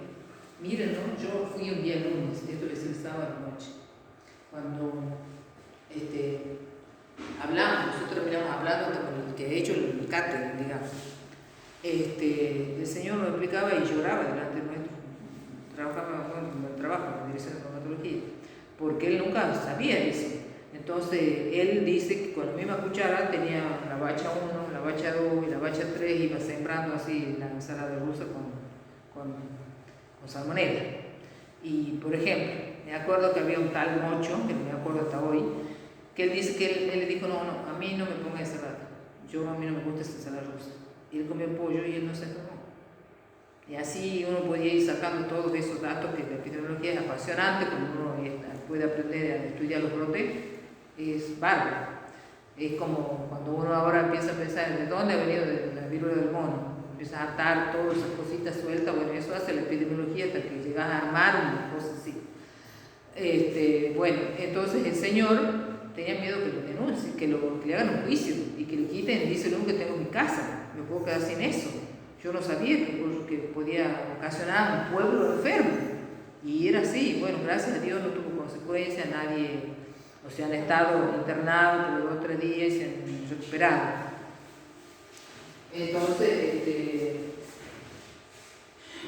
Miren, ¿no? Yo fui un día lunes, esto es el sábado noche, cuando hablamos, nosotros terminamos hablando con el que ha hecho el catering, digamos. El señor nos explicaba y lloraba delante de nuestro. Trabajaba en el trabajo, en la dirección de traumatología, porque él nunca sabía eso. Entonces, él dice que con la misma cuchara tenía la bacha 1, la bacha 2 y la bacha 3, iba sembrando así la ensalada rusa con salmonela. Y, por ejemplo, me acuerdo que había un tal Mocho, que no me acuerdo hasta hoy, que él dice que él le dijo, no, a mí no me ponga ensalada, a mí no me gusta esa ensalada rusa. Y él comió pollo y él no se enfermó. Y así uno podía ir sacando todos esos datos, que la epidemiología es apasionante, cuando uno puede aprender a estudiar los brotes, es bárbaro. Es como cuando uno ahora empieza a pensar de dónde ha venido la viruela del mono, empieza a atar todas esas cositas sueltas, bueno, eso hace la epidemiología hasta que llegas a armar una cosa así. Bueno, entonces el señor tenía miedo que lo denuncien, que le hagan un juicio y que le quiten, dice que tengo mi casa, me puedo quedar sin eso. Yo no sabía que podía ocasionar un pueblo enfermo. Y era así, bueno, gracias a Dios no tuvo consecuencias, nadie, o sea, han estado internados por 2 o 3 días y se han recuperado. Entonces,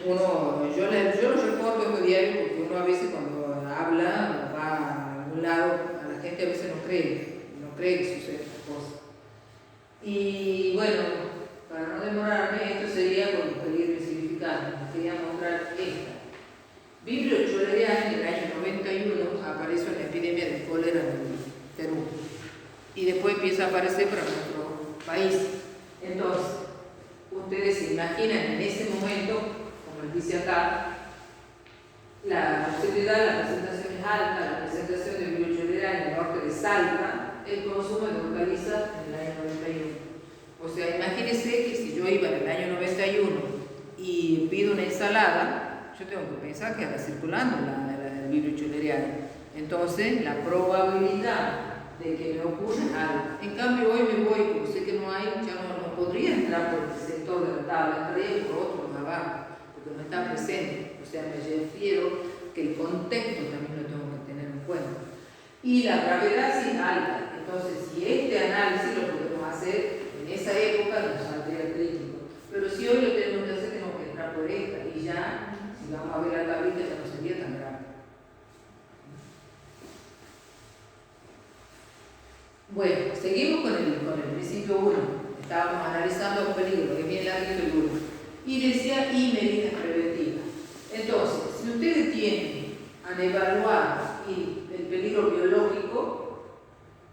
yo lo reporto en mi diario porque uno a veces cuando habla o va a algún lado, a la gente a veces no cree que suceden estas cosas. Y bueno, para no demorarme, esto sería con peligro insignificante. Les quería mostrar esta. Vibrio choleriana en el año 91 apareció una epidemia de cólera en Perú. Y después empieza a aparecer para nuestro país. Entonces, ustedes se imaginan en ese momento, como les dice acá, la posibilidad de la presentación es alta, la presentación de vibrio choleriana en el norte de Salta, el consumo de hortalizas en el año 91. O sea, imagínense que si yo iba en el año 91 y pido una ensalada, yo tengo que pensar que anda circulando la vibrio choleriana. Entonces, la probabilidad de que me ocurra es alta. En cambio, hoy me voy, como sé que no hay, ya no podría entrar por el sector de la tabla, entraría por otro más abajo, porque no está presente. O sea, me refiero que el contexto también lo tengo que tener en cuenta. Y la gravedad sí es alta. Entonces, si este análisis lo podemos hacer en esa época, nos saldría crítico. Pero si hoy lo tenemos que hacer, tenemos que entrar por esta. Y ya, si vamos a ver la tablita, ya no sería tan grave. Bueno, seguimos con el principio 1. Estábamos analizando los peligros, que viene el ámbito 1. Y decía, y medidas preventivas. Entonces, si ustedes tienen a evaluar el peligro biológico,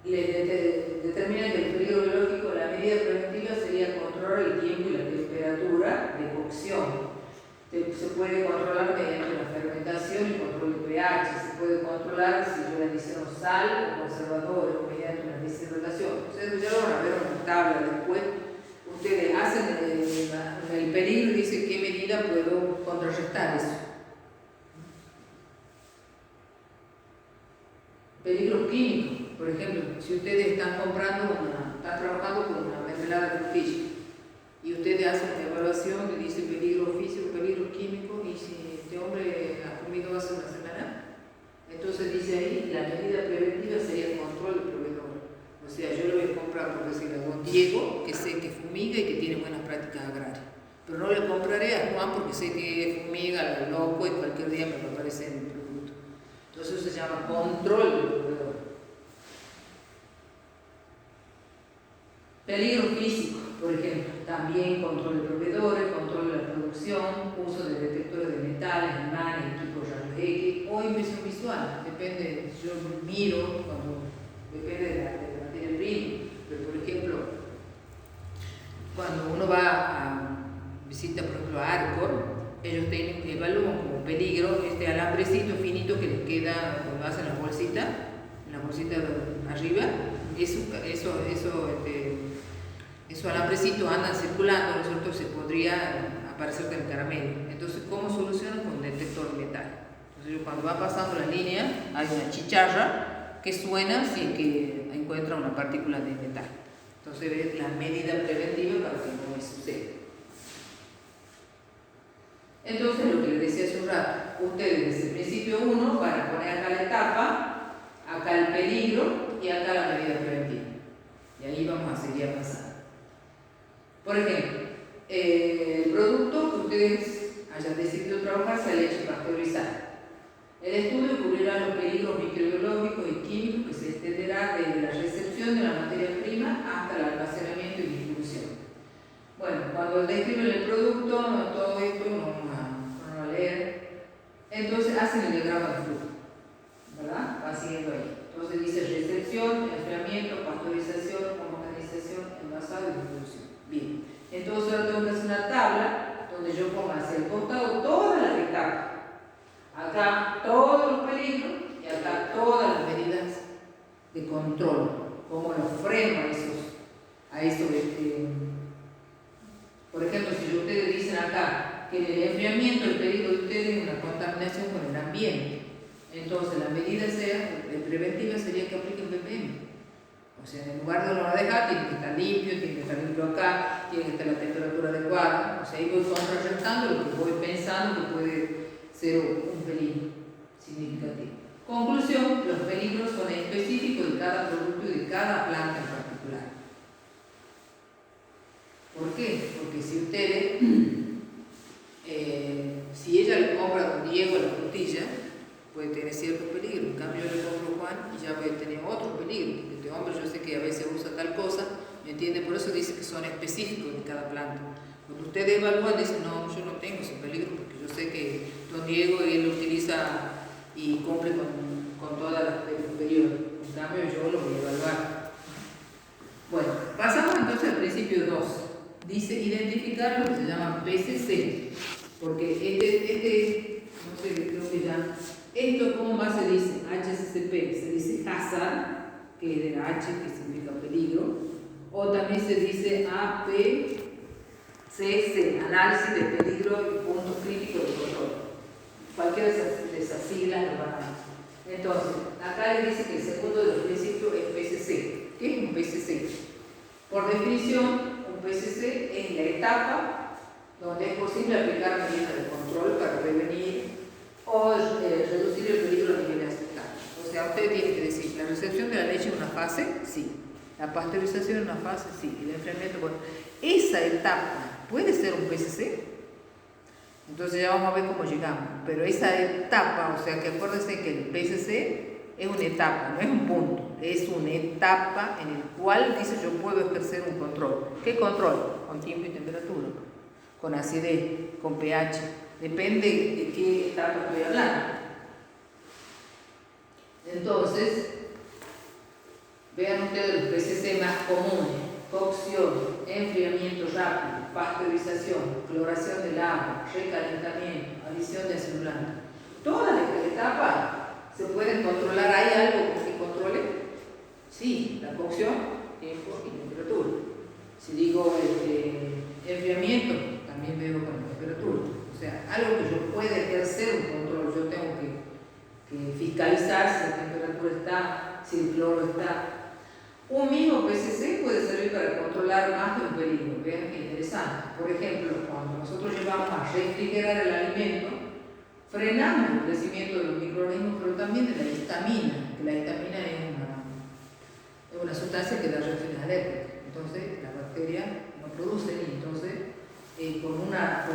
les determinan que el peligro biológico, la medida preventiva sería controlar el tiempo y la temperatura de cocción. Se puede controlar mediante la fermentación y control de pH, se puede controlar si yo le hicieron sal o conservadores o mediante una deshidratación. Ustedes ya lo van a ver en una tabla después. Ustedes hacen el peligro y dicen qué medida puedo contrarrestar eso. Peligros químicos, por ejemplo, si ustedes están trabajando con una mermelada de frutilla y ustedes hacen una evaluación y dicen peligro físicos, peligros químicos, y si este hombre ha comido hace una semana, entonces dice ahí, la medida preventiva sería el control del proveedor. O sea, yo lo voy a comprar, por decirle, a don Diego, que sé que fumiga y que tiene buenas prácticas agrarias. Pero no le compraré a Juan porque sé que fumiga, al loco, y cualquier día me va a aparecer en el producto. Entonces eso se llama control del proveedor. Peligro físico, por ejemplo, también control de proveedores, control de la producción, uso de detectores de metales, imanes, equipos rayos X o impresión visual, depende, yo miro depende de la materia prima, pero por ejemplo, cuando uno va a visita, por ejemplo, a Arcor, ellos evalúan como peligro este alambrecito finito que les queda cuando hacen las bolsitas, en la bolsita de arriba, esos alambrecitos andan circulando, ¿no es cierto? Se podría aparecer del caramelo. Entonces, ¿cómo solucionan? Con detector de metal. Entonces, cuando va pasando la línea, hay una chicharra que suena si es que encuentra una partícula de metal. Entonces, es la medida preventiva para que no me suceda. Entonces, lo que les decía hace un rato, ustedes desde el principio 1 van a poner acá la etapa, acá el peligro y acá la medida preventiva. Y ahí vamos a seguir avanzando. Por ejemplo, el producto que ustedes hayan decidido trabajar sea leche pasteurizada. El estudio cubrirá los peligros microbiológicos y químicos que se extenderá desde la recepción de la materia prima hasta el almacenamiento y distribución. Bueno, cuando describen el producto, todo esto no vamos a leer. Entonces hacen el diagrama de flujo, ¿verdad? Va siguiendo ahí. Entonces dice recepción, enfriamiento, pasteurización, homogenización, envasado y distribución. Bien, entonces ahora tengo que hacer una tabla donde yo ponga hacia el costado todas las etapas. Acá todos los peligros y acá todas las medidas de control, como los freno a esos por ejemplo, si ustedes dicen acá que en el enfriamiento el peligro de ustedes es una contaminación con el ambiente, entonces la medida preventiva sería que apliquen ppm. O sea, en el lugar donde lo va a dejar, tiene que estar limpio, tiene que estar limpio acá, tiene que estar la temperatura adecuada. O sea, ahí voy contrarrestando lo que voy pensando que puede ser un peligro significativo. Conclusión, los peligros son específicos de cada producto y de cada planta en particular. ¿Por qué? Porque si ustedes, si ella le compra a don Diego la frutilla, puede tener cierto peligro. En cambio, yo le compro a Juan y ya voy a tener otro peligro. Porque este hombre, yo sé que a veces usa tal cosa, ¿me entiende? Por eso dice que son específicos de cada planta. Cuando ustedes evalúan, dicen, no, yo no tengo ese peligro, porque yo sé que don Diego, él lo utiliza y cumple con todas las periodos. En cambio, yo lo voy a evaluar. Bueno, pasamos entonces al principio 2. Dice identificar lo que se llama PCC, porque no sé, creo que ya, esto como más se dice, HCCP, se dice hazard, que es de la H, que significa peligro, o también se dice APCC, análisis de peligro y puntos críticos de control. Cualquiera de esas siglas lo van a ver. Entonces, acá le dice que el segundo de los principios es PCC. ¿Qué es un PCC? Por definición, un PCC es la etapa donde es posible aplicar medidas de control para prevenir o reducir el peligro a niveles aceptables. O sea, usted tiene que decir, la recepción de la leche es una fase, sí. La pasteurización es una fase, sí. Y el enfriamiento, bueno. Esa etapa puede ser un PCC. Entonces ya vamos a ver cómo llegamos. Pero esa etapa, o sea que acuérdense que el PCC es una etapa, no es un punto. Es una etapa en la cual dice yo puedo ejercer un control. ¿Qué control? Con tiempo y temperatura, con acidez, con pH. Depende de qué etapa estoy hablando. Entonces, vean ustedes los PCC más comunes: cocción, enfriamiento rápido, pasteurización, cloración del agua, recalentamiento, adición de acidulante. Todas estas etapas se pueden controlar. ¿Hay algo que se controle? Sí, la cocción, tiempo y temperatura. Si digo enfriamiento, también veo con la temperatura. O sea, algo que yo pueda ejercer un control, yo tengo que fiscalizar si la temperatura está, si el cloro está. Un mismo PCC puede servir para controlar más de un peligro. Vean qué interesante. Por ejemplo, cuando nosotros llevamos vamos a refrigerar el alimento, frenamos el crecimiento de los microorganismos, pero también de la histamina, que la histamina es una sustancia que da reacciones alérgicas. Entonces, la bacteria no produce, y entonces, con una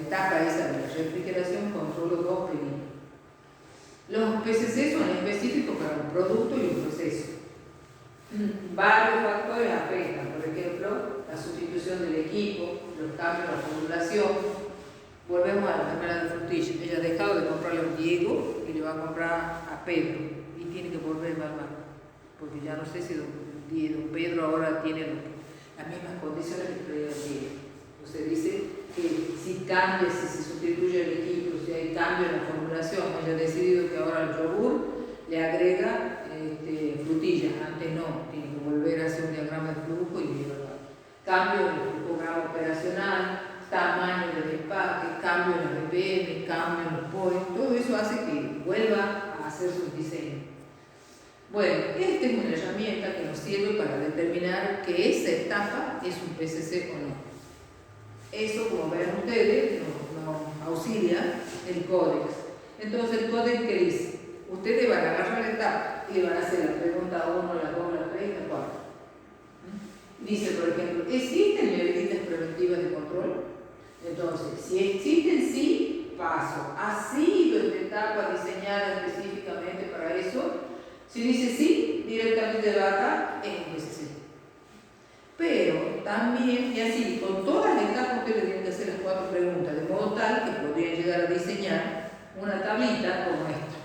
etapa esa de la refrigeración, controlo dos peligros. Los PCC son específicos para un producto y un proceso. Varios factores afectan, por ejemplo, la sustitución del equipo, los cambios en la formulación. Volvemos a la enfermedad de frutilla. Ella ha dejado de comprarle a Diego y le va a comprar a Pedro y tiene que volver a evaluar, porque ya no sé si don Pedro ahora tiene las mismas condiciones que traía Diego. Usted dice que si cambia, si se sustituye el equipo, si hay cambio en la formulación, ella ha decidido que ahora al yogur le agrega frutillas, antes no, tiene que volver a hacer un diagrama de flujo y evaluar. Cambio en el programa operacional, tamaño del empaque, cambio en el BPM, cambio en los points, todo eso hace que vuelva a hacer sus diseños. Bueno, esta es una herramienta que nos sirve para determinar que esa etapa es un PCC o no. Eso, como ven ustedes, nos auxilia el códex. Entonces, el códex, ¿qué dice? Ustedes van a agarrar la etapa y le van a hacer la pregunta 1, la 2, la 3 y la 4. Dice, por ejemplo, ¿existen medidas preventivas de control? Entonces, si existen, sí, paso. ¿Ha sido esta etapa diseñada específicamente para eso? Si dice sí, directamente va acá, es un PCC. Pero también, y así, con todas las etapas ustedes tienen que hacer las 4 preguntas, de modo tal que podrían llegar a diseñar una tablita como esta,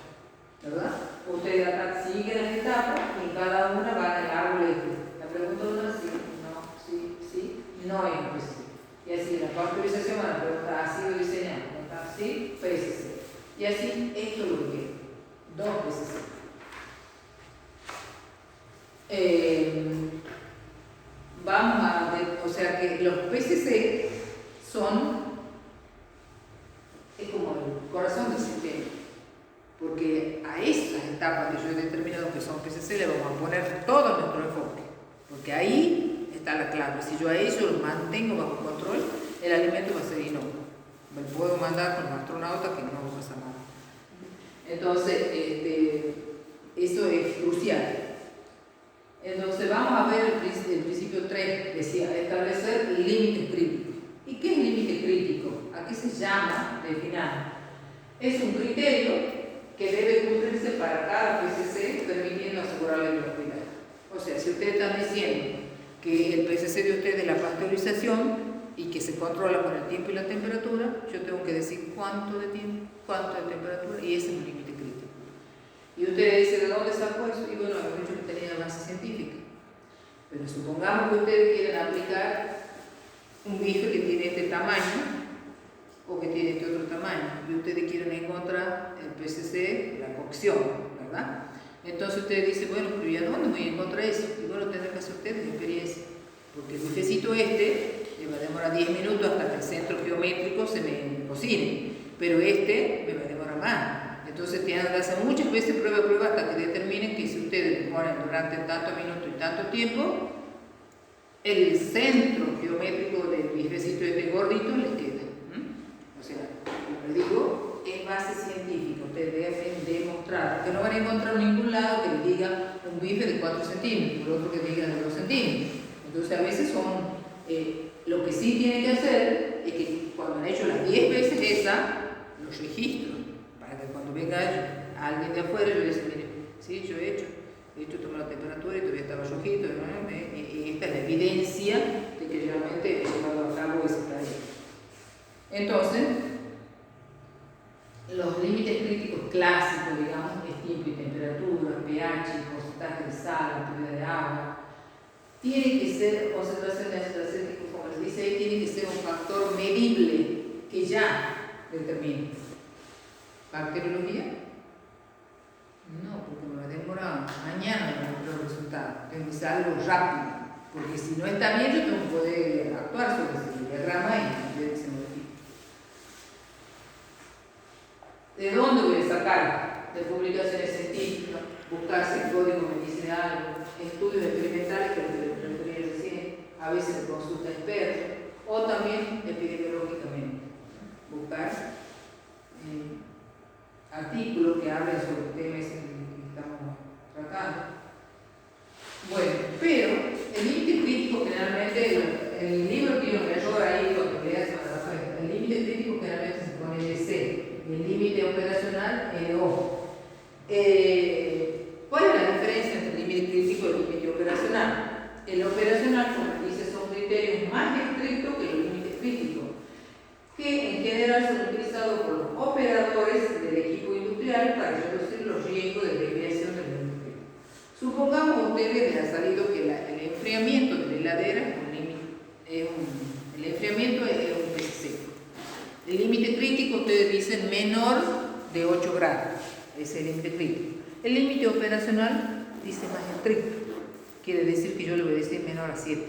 ¿verdad? Ustedes acá siguen las etapas y en cada una van al árbol este. La pregunta 1 es sí, no, sí, sí, no es un PCC. Y así, la factorización van a preguntar, ¿ha sido diseñado? Sí, PCC. Y así, esto es lo que quiero. 2 PCC. Vamos a ver, o sea que los PCC es como el corazón del sistema, porque a esas etapas que yo he determinado que son PCC le vamos a poner todo nuestro enfoque, porque ahí está la clave. Si yo a eso lo mantengo bajo control, el alimento va a ser inocuo. Me puedo mandar con los astronautas que no va a pasar nada. Entonces, eso es crucial. Entonces vamos a ver el principio 3, decía, establecer límites críticos. ¿Y qué es límite crítico? ¿A qué se llama de final? Es un criterio que debe cumplirse para cada PCC, permitiendo asegurar la inocuidad. O sea, si ustedes están diciendo que el PCC de ustedes es la pasteurización y que se controla con el tiempo y la temperatura, yo tengo que decir cuánto de tiempo, cuánto de temperatura, y ese es un límite crítico. Y ustedes dicen, ¿de dónde sacó eso? Y bueno, hemos dicho que tenía base científica. Pero supongamos que ustedes quieren aplicar un bife que tiene este tamaño o que tiene este otro tamaño, y ustedes quieren encontrar el PCC, la cocción, ¿verdad? Entonces ustedes dicen, bueno, pero ¿y a dónde voy a encontrar eso? Y bueno, tendrán que hacer ustedes experiencia. Porque el bifecito le va a demorar 10 minutos hasta que el centro geométrico se me cocine. Pero me va a demorar más. Entonces tienen que hacer muchas veces prueba hasta que determinen que si ustedes ponen durante tantos minutos y tanto tiempo, el centro geométrico del bifecito este gordito les queda. O sea, como les digo, es base científica. Ustedes deben demostrar, porque no van a encontrar en ningún lado que les diga un bife de 4 centímetros, por otro que diga de 2 centímetros. Entonces a veces lo que sí tienen que hacer es que cuando han hecho las 10 veces los registros, para que cuando venga alguien de afuera, yo les diga, mire, sí, yo he hecho, tomé la temperatura y todavía estaba rojito, y esta es la evidencia de que realmente he llevado a cabo esa tarea. Entonces, los límites críticos clásicos, digamos, es tiempo y temperatura, pH, porcentaje de sal, cantidad de agua. Tiene que ser concentración de ácido acético, como les dice ahí, tiene que ser un factor medible que ya determine. ¿Bacteriología? No, porque me va a demorar mañana para el resultado. Tengo que ser algo rápido, porque si no está bien, yo tengo que poder actuar sobre ese diagrama y ver que se modifica. ¿De dónde voy a sacar? De publicaciones científicas, buscarse el código medicinal, estudios experimentales que referí recién, a veces de consulta experta. o también epidemiológicamente. Buscar artículos que hablen sobre el tema ese que estamos tratando. Bueno, pero el límite crítico generalmente, el libro que yo me ayuda ahí cuando leas el límite crítico generalmente se pone LC, el límite operacional LO. ¿Cuál es la diferencia entre el límite crítico y el límite operacional? El operacional, como dice, son criterios más estrictos que los límites críticos, que en general son utilizados por los operadores del equipo industrial para reducir los riesgos de desviación del límite crítico. Supongamos a ustedes les ha salido que el enfriamiento de la heladera es un límite, el enfriamiento es un PCC. El límite crítico ustedes dicen menor de 8 grados, ese es el límite crítico. El límite operacional dice más estricto, quiere decir que yo le voy a decir menor a 7.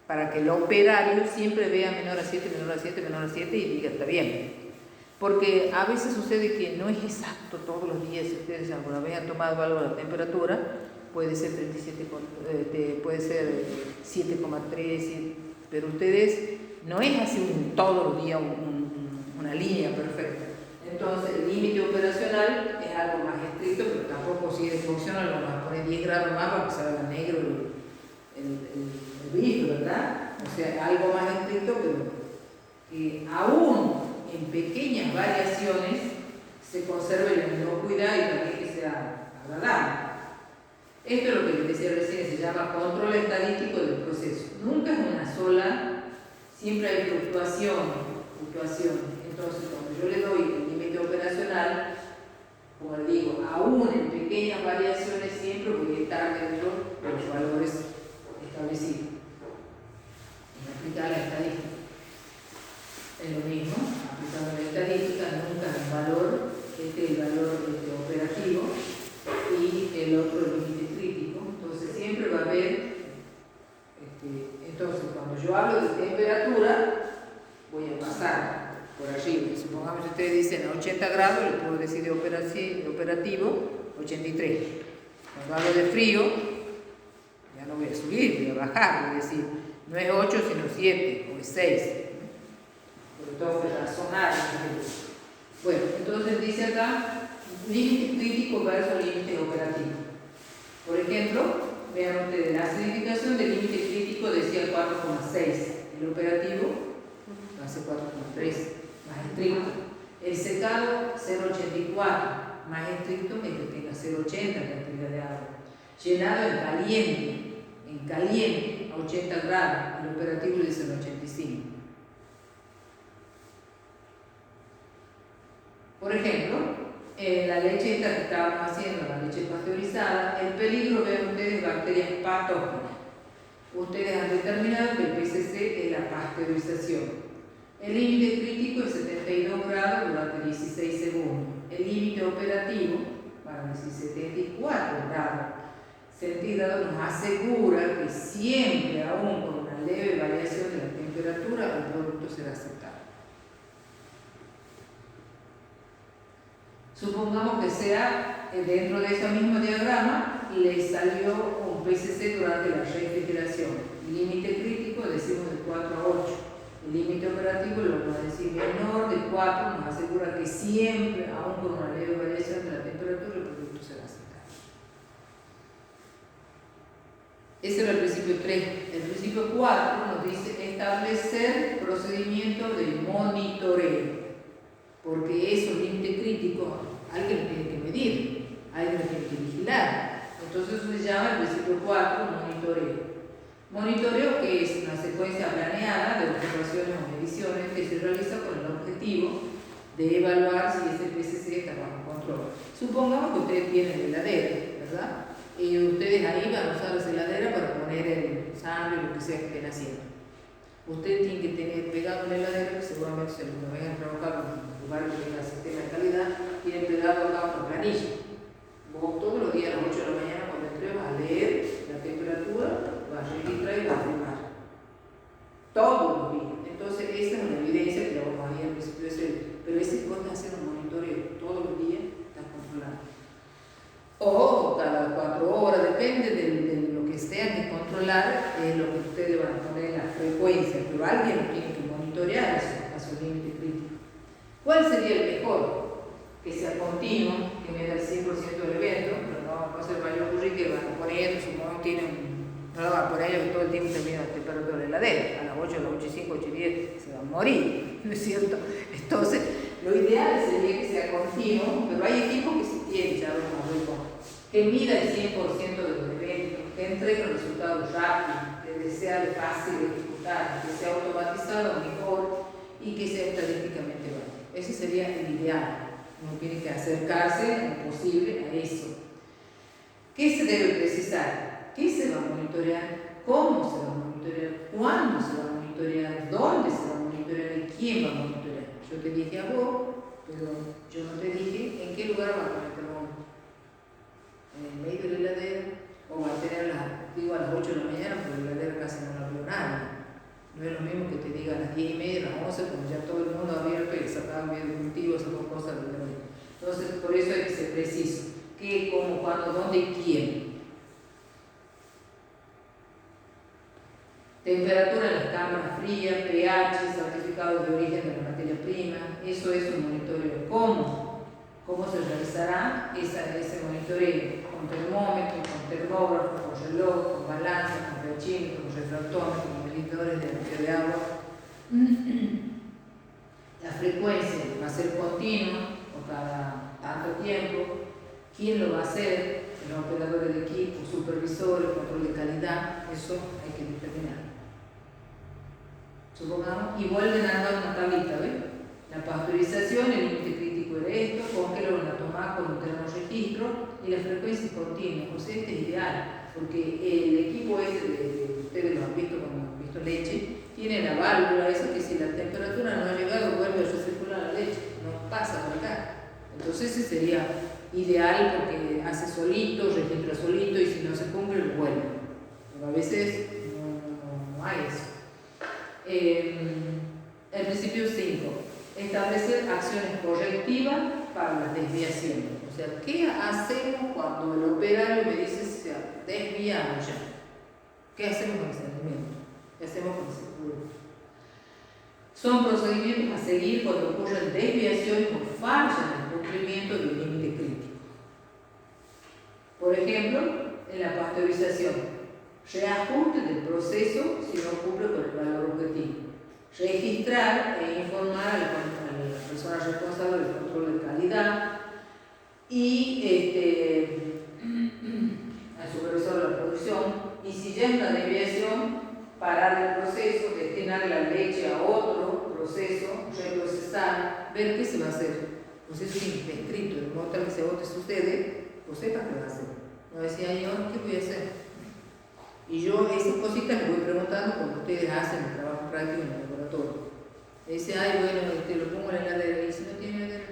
Para que el operario siempre vea menor a 7, menor a 7, menor a 7 y diga está bien. Porque a veces sucede que no es exacto todos los días. Si ustedes alguna vez han tomado algo de la temperatura, puede ser 37, puede ser 7,3, pero ustedes no es así todos los días una línea perfecta. Entonces el límite operacional es algo más estricto, pero tampoco si es funcional, lo vamos a poner 10 grados más para que salga negro el bicho, ¿verdad? O sea, algo más estricto, pero que aún en pequeñas variaciones se conserve la inocuidad y también que sea agradable. Esto es lo que les decía recién, se llama control estadístico del proceso. Nunca es una sola, siempre hay fluctuación. Entonces, cuando yo le doy el límite operacional, como les digo, aún en pequeñas variaciones siempre voy a estar dentro de los valores establecidos. En aplicar la estadística es lo mismo, aplicando la estadística nunca el valor, el valor operativo y el otro el límite crítico. Entonces siempre va a haber, entonces cuando yo hablo de temperatura voy a pasar por allí. Supongamos que ustedes dicen a 80 grados, les puedo decir de operativo 83. Cuando hablo de frío, ya no voy a subir, voy a bajar, voy a decir, no es 8 sino 7 o es 6. Pero tengo que razonar. Bueno, entonces dice acá, límite crítico versus límite operativo. Por ejemplo, vean ustedes, la acidificación del límite crítico decía 4,6. El operativo hace 4,3, más estricto. El secado 0,84, más estricto es que tenga 0,80 cantidad de agua. Llenado en caliente a 80 grados, el operativo dice 0,85. Por ejemplo, la leche esta que estábamos haciendo, la leche pasteurizada, el peligro, vean ustedes, bacterias patógenas. Ustedes han determinado que el PCC es la pasteurización. El límite crítico es 72 grados durante 16 segundos. El límite operativo, para decir 74 grados centígrados, nos asegura que siempre, aún con una leve variación de la temperatura, el producto será aceptable. Supongamos que sea dentro de ese mismo diagrama, le salió un PCC durante la refrigeración. Límite crítico decimos de 4 a 8. El límite operativo lo vamos a decir menor de 4, nos asegura que siempre, aún con una leve variación de la temperatura, el producto será aceptable. Ese era el principio 3. El principio 4 nos dice establecer procedimientos de monitoreo. Porque esos límites críticos alguien lo tiene que medir, alguien lo tiene que vigilar. Entonces eso se llama el principio 4, monitoreo. Monitoreo que es una secuencia planeada de observaciones o mediciones que se realiza con el objetivo de evaluar si ese PCC está bajo control. Supongamos que ustedes tienen heladera, ¿verdad? Y ustedes ahí van a usar esa heladera para poner el sangre o lo que sea que estén haciendo. Ustedes tienen que tener pegado en la heladera, que seguramente se lo vayan a trabajar en un lugar que tenga sistema de calidad, tienen pegado acá una planilla. Vos todos los días a las 8 de la mañana cuando entres vas a leer la temperatura, vas a registrar y vas a firmar. Todos los días. Entonces esa es una evidencia que la vamos a ir al principio de ser. Pero ese que vos estás haciendo un monitoreo todos los días, estás controlando. O cada 4 horas, depende de lo que sea que controlar, es lo que ustedes van a poner en la frecuencia consecuencias, pero alguien tiene que monitorear esos límites críticos. ¿Cuál sería el mejor? Que sea continuo, que me da el 100% del evento, pero no se vaya a ocurrir que van a poner, supongo que no lo van a poner que todo el tiempo termina la temperatura de la heladera, a las 8, a las 8 y 5, 8 y 10 se va a morir, ¿no es cierto? Entonces, lo ideal sería que sea continuo, pero hay equipos que se tienen, ya lo hemos visto, que mida el 100% de los eventos, que entregue resultados rápidos, que sea fácil de ejecutar, que sea automatizado mejor y que sea estadísticamente válido. Ese sería el ideal. Uno tiene que acercarse en lo posible a eso. ¿Qué se debe precisar? ¿Qué se va a monitorear? ¿Cómo se va a monitorear? ¿Cuándo se va a monitorear? ¿Dónde se va a monitorear? ¿Y quién va a monitorear? Yo te dije a vos, pero yo no te dije en qué lugar va a poner el termómetro. ¿En el medio de la heladera? ¿O va a tener a las 8 de la mañana? Porque la heladera casi no la veo nadie. No es lo mismo que te diga a las 10 y media, a las 11, cuando ya todo el mundo ha abierto y sacado biocultivos, sacado cosas de la. Entonces, por eso hay que ser preciso. ¿Qué, cómo, cuándo, dónde y quién? Temperatura en las cámaras frías, pH, certificados de origen de la materia prima. Eso es un monitoreo. ¿Cómo? ¿Cómo se realizará ese monitoreo? Con termómetro, con termógrafo, con reloj, con balanza, con pHímetro, con refractómetro, con medidores de ancho de agua. La frecuencia va a ser continua o cada tanto tiempo. ¿Quién lo va a hacer? Los operadores de equipo, supervisores, control de calidad. Eso hay que determinar. Supongamos, y vuelven a dar una tablita, ¿ves? La pasteurización, el límite crítico era esto, con que lo van a tomar con un termorregistro y la frecuencia es continua. O sea, este es ideal, porque el equipo ustedes lo han visto cuando han visto leche, tiene la válvula, eso que si la temperatura no ha llegado, vuelve a recircular la leche, no pasa por acá. Entonces ese sería ideal porque hace solito, registra solito y si no se cumple, vuelve. Pero a veces no hay eso. El principio 5. Establecer acciones correctivas para las desviaciones. O sea, ¿qué hacemos cuando el operario me dice se ha desviado ya? ¿Qué hacemos con ese elemento? ¿Qué hacemos con ese producto? Son procedimientos a seguir cuando ocurren desviaciones o fallas en el cumplimiento de un límite crítico. Por ejemplo, en la pasteurización. Reajuste del proceso si no cumple con el valor objetivo. Registrar e informar a la persona responsable del control de calidad y al supervisor de la producción. Y si ya es una desviación, parar el proceso, destinar la leche a otro proceso, reprocesar, ver qué se va a hacer. Pues eso tiene que estar escrito, de modo tal que si a vos te sucede, pues sepas qué va a hacer. No decía yo, ¿qué voy a hacer? Y yo esas cositas les voy preguntando cuando ustedes hacen el trabajo práctico en el laboratorio. Le dice, ay, bueno, lo pongo en la heladera. Y si no tiene heladera,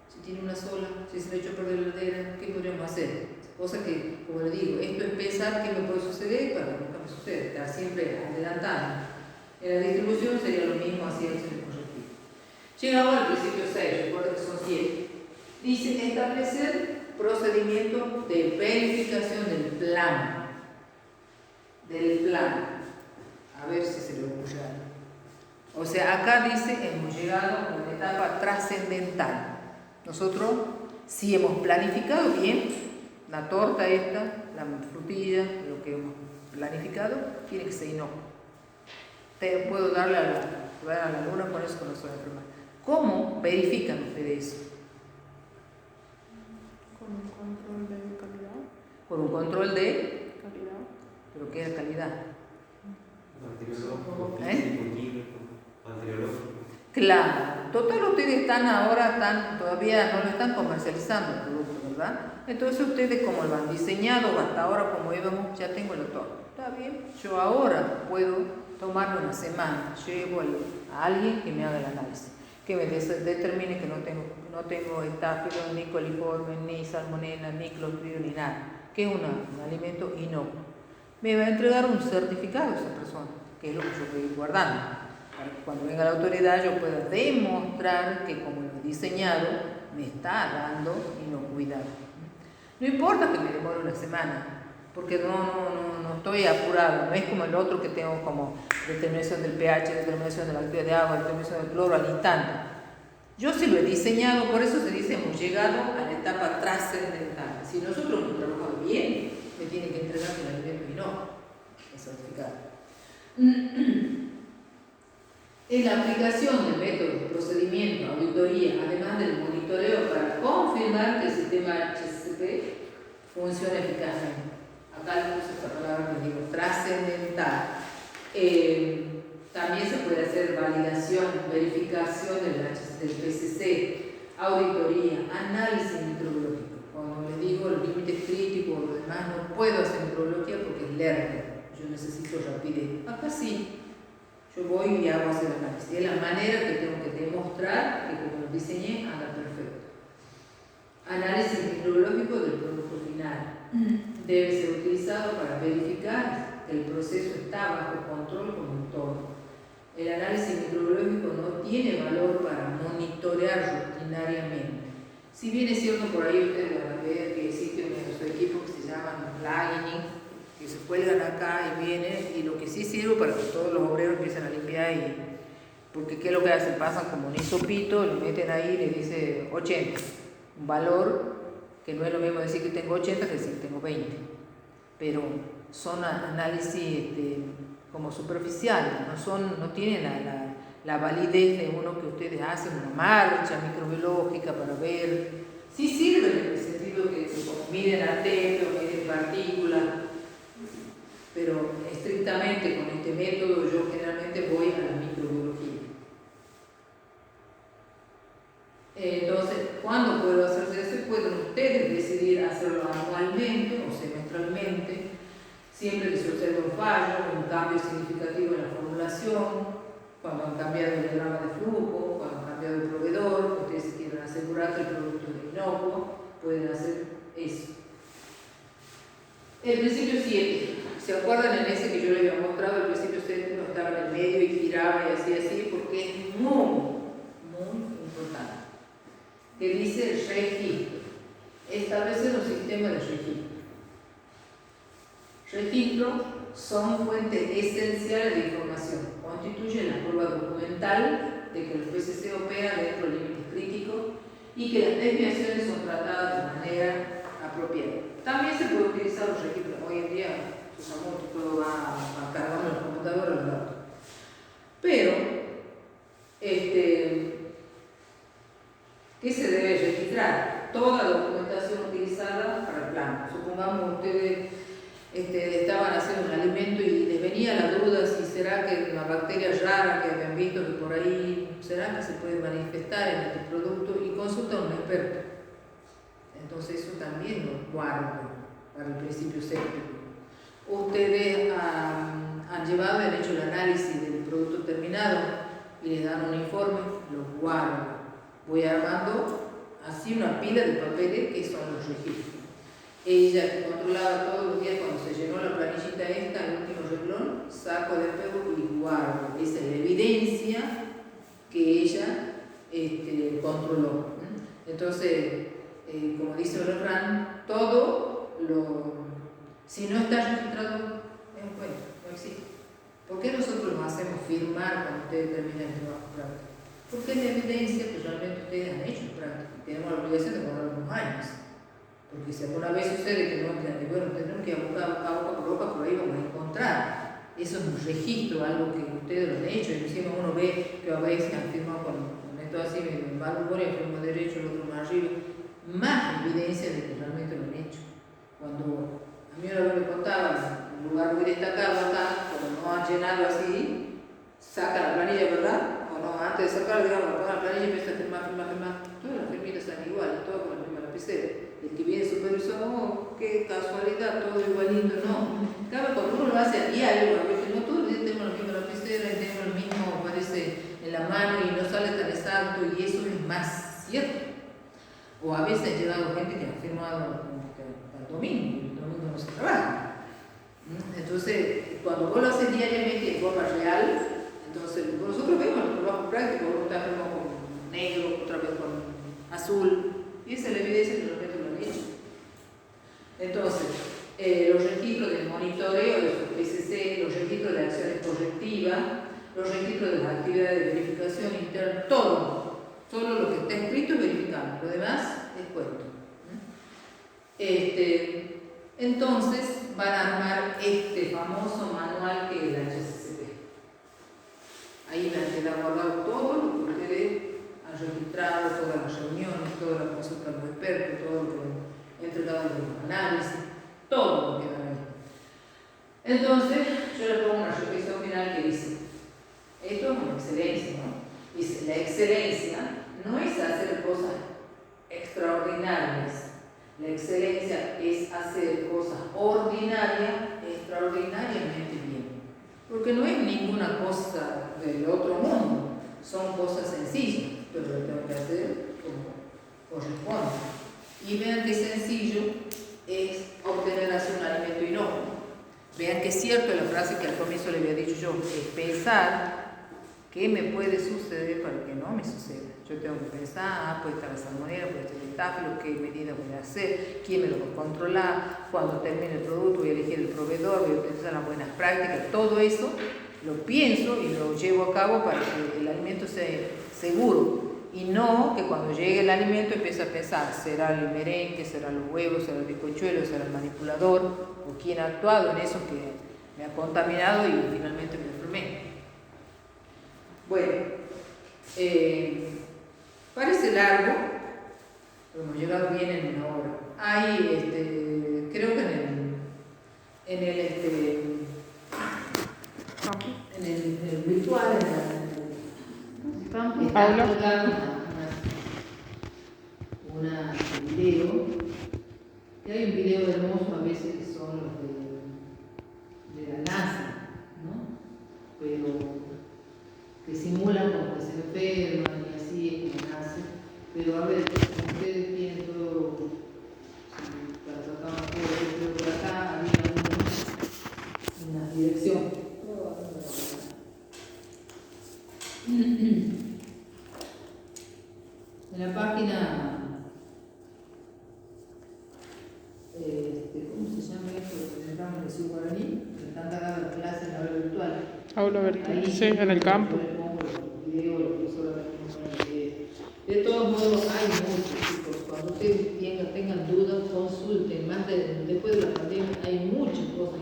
si tiene una sola, si se le echó a perder la heladera, ¿qué podríamos hacer? Cosa que, como le digo, esto es pensar qué me puede suceder para que nunca me suceda, estar siempre adelantando. En la distribución sería lo mismo así en el correctivo. Llegamos al principio 6, recuerden que son 7. Dice establecer procedimiento de verificación del plan. A ver si se le ocurre algo. O sea, acá dice hemos llegado a una etapa trascendental. Nosotros, si hemos planificado bien la torta esta, la frutilla, lo que hemos planificado, tiene que ser inocuo. Te puedo darle a la luna con eso, con eso de enfermar. ¿Cómo verifican ustedes eso? Con un control de calidad. Con un control de Calidad. ¿pero qué es calidad? Bacteriológico. Claro, total ustedes todavía no lo están comercializando el producto, ¿verdad? Entonces ustedes como lo han diseñado hasta ahora como íbamos, ya tengo el autor. Está bien, yo ahora puedo tomarme una semana, llevo a alguien que me haga el análisis, que me determine que no tengo estáfilos, ni coliformes, ni salmonella, ni clostridio, ni nada, que es un alimento inocuo. Me va a entregar un certificado a esa persona, que es lo que yo voy guardando, para que cuando venga la autoridad yo pueda demostrar que como lo he diseñado, me está dando inocuidad. No importa que me demore una semana, porque no estoy apurado, no es como el otro que tengo como determinación del pH, determinación de la actividad de agua, determinación del cloro al instante. Yo sí lo he diseñado, por eso se dice hemos llegado a la etapa trascendental. Si nosotros hemos trabajado bien, me tiene que entregar el alimento y no el certificado. En la aplicación del método, procedimiento, auditoría, además del monitoreo para confirmar que el sistema HACCP funciona eficazmente. Acá le puse esta palabra que digo, trascendental. También se puede hacer validación, verificación del PCC, auditoría, análisis microbiológico. Cuando le digo los límites críticos o lo demás, no puedo hacer microbiología porque es lerdo. Yo necesito rapidez. Acá sí. Yo voy y hago hacer análisis. Es la manera que tengo que demostrar que como lo diseñé, anda perfecto. Análisis microbiológico del producto final. Debe ser utilizado para verificar que el proceso está bajo control como un todo. El análisis microbiológico no tiene valor para monitorear rutinariamente. Si bien es cierto, por ahí ustedes van a ver que existe uno de nuestros equipos que se llaman plugins, que se cuelgan acá y vienen, y lo que sí sirve para que todos los obreros empiecen a limpiar, porque ¿qué es lo que hacen? Pasan como un hisopito, le meten ahí y le dice 80, un valor que no es lo mismo decir que tengo 80 que decir que tengo 20, pero son análisis como superficiales, no tienen la validez de uno que ustedes hacen, una marcha microbiológica para ver. Sí sirven en el sentido que como miden arterias o miden partículas, pero estrictamente con este método yo generalmente voy a la microbiología. Entonces, ¿cuándo puedo hacerse eso? Pueden ustedes decidir hacerlo anualmente o semestralmente, siempre que se observe un fallo, un cambio significativo en la formulación, cuando han cambiado el diagrama de flujo, cuando han cambiado el proveedor, ustedes se quieren asegurar que el producto es inocuo, pueden hacer eso. El principio 7. ¿Se acuerdan en ese que yo les había mostrado? El principio 7 no estaba en el medio y giraba y hacía así, porque es muy importante. Que dice registro. Establecer un sistema de registro. Registros son fuentes esenciales de información. Constituyen la prueba documental de que el PCC opera dentro de límites críticos y que las desviaciones son tratadas de manera apropiada. También se puede utilizar los registros. Hoy en día usamos todo va cargando en los computadores los datos. Pero, ¿qué se debe registrar? Toda la documentación utilizada para el plan. Supongamos ustedes estaban haciendo un alimento y les venía la duda si será que una bacteria rara que habían visto que por ahí, será que se puede manifestar en este producto, y consultan a un experto. Entonces eso también lo guardo para el principio séptimo. Ustedes han llevado y han hecho el análisis del producto terminado y les dan un informe, lo guardo. Voy armando así una pila de papeles que son los registros. Ella controlaba todos los días cuando se llenó la planillita esta, el último renglón, saco de espejo y guardo. Esa es la evidencia que ella controló. Entonces, como dice el refrán, si no está registrado, no existe. ¿Por qué nosotros nos hacemos firmar cuando ustedes terminan el trabajo práctico? Porque es la evidencia que realmente ustedes han hecho en práctica. Tenemos la obligación de guardar unos años. Porque si alguna vez sucede que no entienden, bueno, tenemos que buscar boca por boca, por ahí vamos a encontrar. Eso es un registro, algo que ustedes lo han hecho. Y encima uno ve que a veces han firmado con esto así, en Balboria, firmo derecho, el otro más arriba. Más evidencia de que realmente lo han hecho. Cuando a mí una vez me contaban, un lugar muy destacado acá, cuando no han llenado así, saca la planilla, ¿verdad? O no, antes de sacar, digamos, la planilla y empieza a firmar. Todas las firmitas están iguales, todas con la misma lapicera. El que viene supervisor, oh, qué casualidad, todo igualito, no. Claro, cuando uno lo hace a diario, porque no todos los días tenemos la misma lapicera y tenemos el mismo, parece, en la mano y no sale tan exacto, y eso es más cierto. O a veces ha llegado gente que ha firmado el domingo, y el domingo no se trabaja. Entonces, cuando vos lo haces diariamente en forma real, entonces nosotros vemos el trabajo práctico, uno está firmado con negro, otra vez con azul, y esa es la evidencia que realmente lo han hecho. Entonces, los registros los registros de las actividades de verificación interna, todo. Solo lo que está escrito es verificable, lo demás es cuento. Entonces van a armar este famoso manual que es el HCCP. Ahí van a quedar guardado todo lo que ustedes han registrado, todas las reuniones, todas las consultas de los expertos, todo lo que han entregado en los análisis, todo lo que queda ahí. Entonces, yo le pongo una reflexión final que dice, esto es una excelencia, ¿no? Dice, la excelencia no es hacer cosas extraordinarias, la excelencia es hacer cosas ordinarias, extraordinariamente bien. Porque no es ninguna cosa del otro mundo, son cosas sencillas, pero lo tengo que hacer como corresponde. Y vean qué sencillo es obtener así un alimento inocuo. Vean que es cierto la frase que al comienzo le había dicho yo, es pensar qué me puede suceder para que no me suceda. Yo tengo que pensar, puede estar la salmonela, puede estar el metáfilo, qué medida voy a hacer, quién me lo va a controlar, cuando termine el producto voy a elegir el proveedor, voy a utilizar las buenas prácticas, todo eso lo pienso y lo llevo a cabo para que el alimento sea seguro. Y no que cuando llegue el alimento empiece a pensar, será el merengue, será los huevos, será el bizcochuelo, será el manipulador, o quién ha actuado en eso que me ha contaminado y finalmente me enfermé. Bueno, parece largo, pero hemos llegado bien en una hora. Hay, creo que en el virtual, está Aula. colgado una video, y hay un video hermoso a veces que son los de la NASA, ¿no? Pero que simulan como que se enferman y así es como nace. Pero a ver, ustedes tienen todo, para sacar todo, por acá había una dirección. En la página, ¿cómo se llama esto? Que entramos en el guaraní, que están cargadas las clases en la hora virtual. Aula virtual, Ahí, sí, en el campo. yo le pongo los videos, la profesora le pone el video. De todos modos, hay muchos, chicos. Cuando ustedes tengan dudas, consulten. Después de la pandemia, hay muchas cosas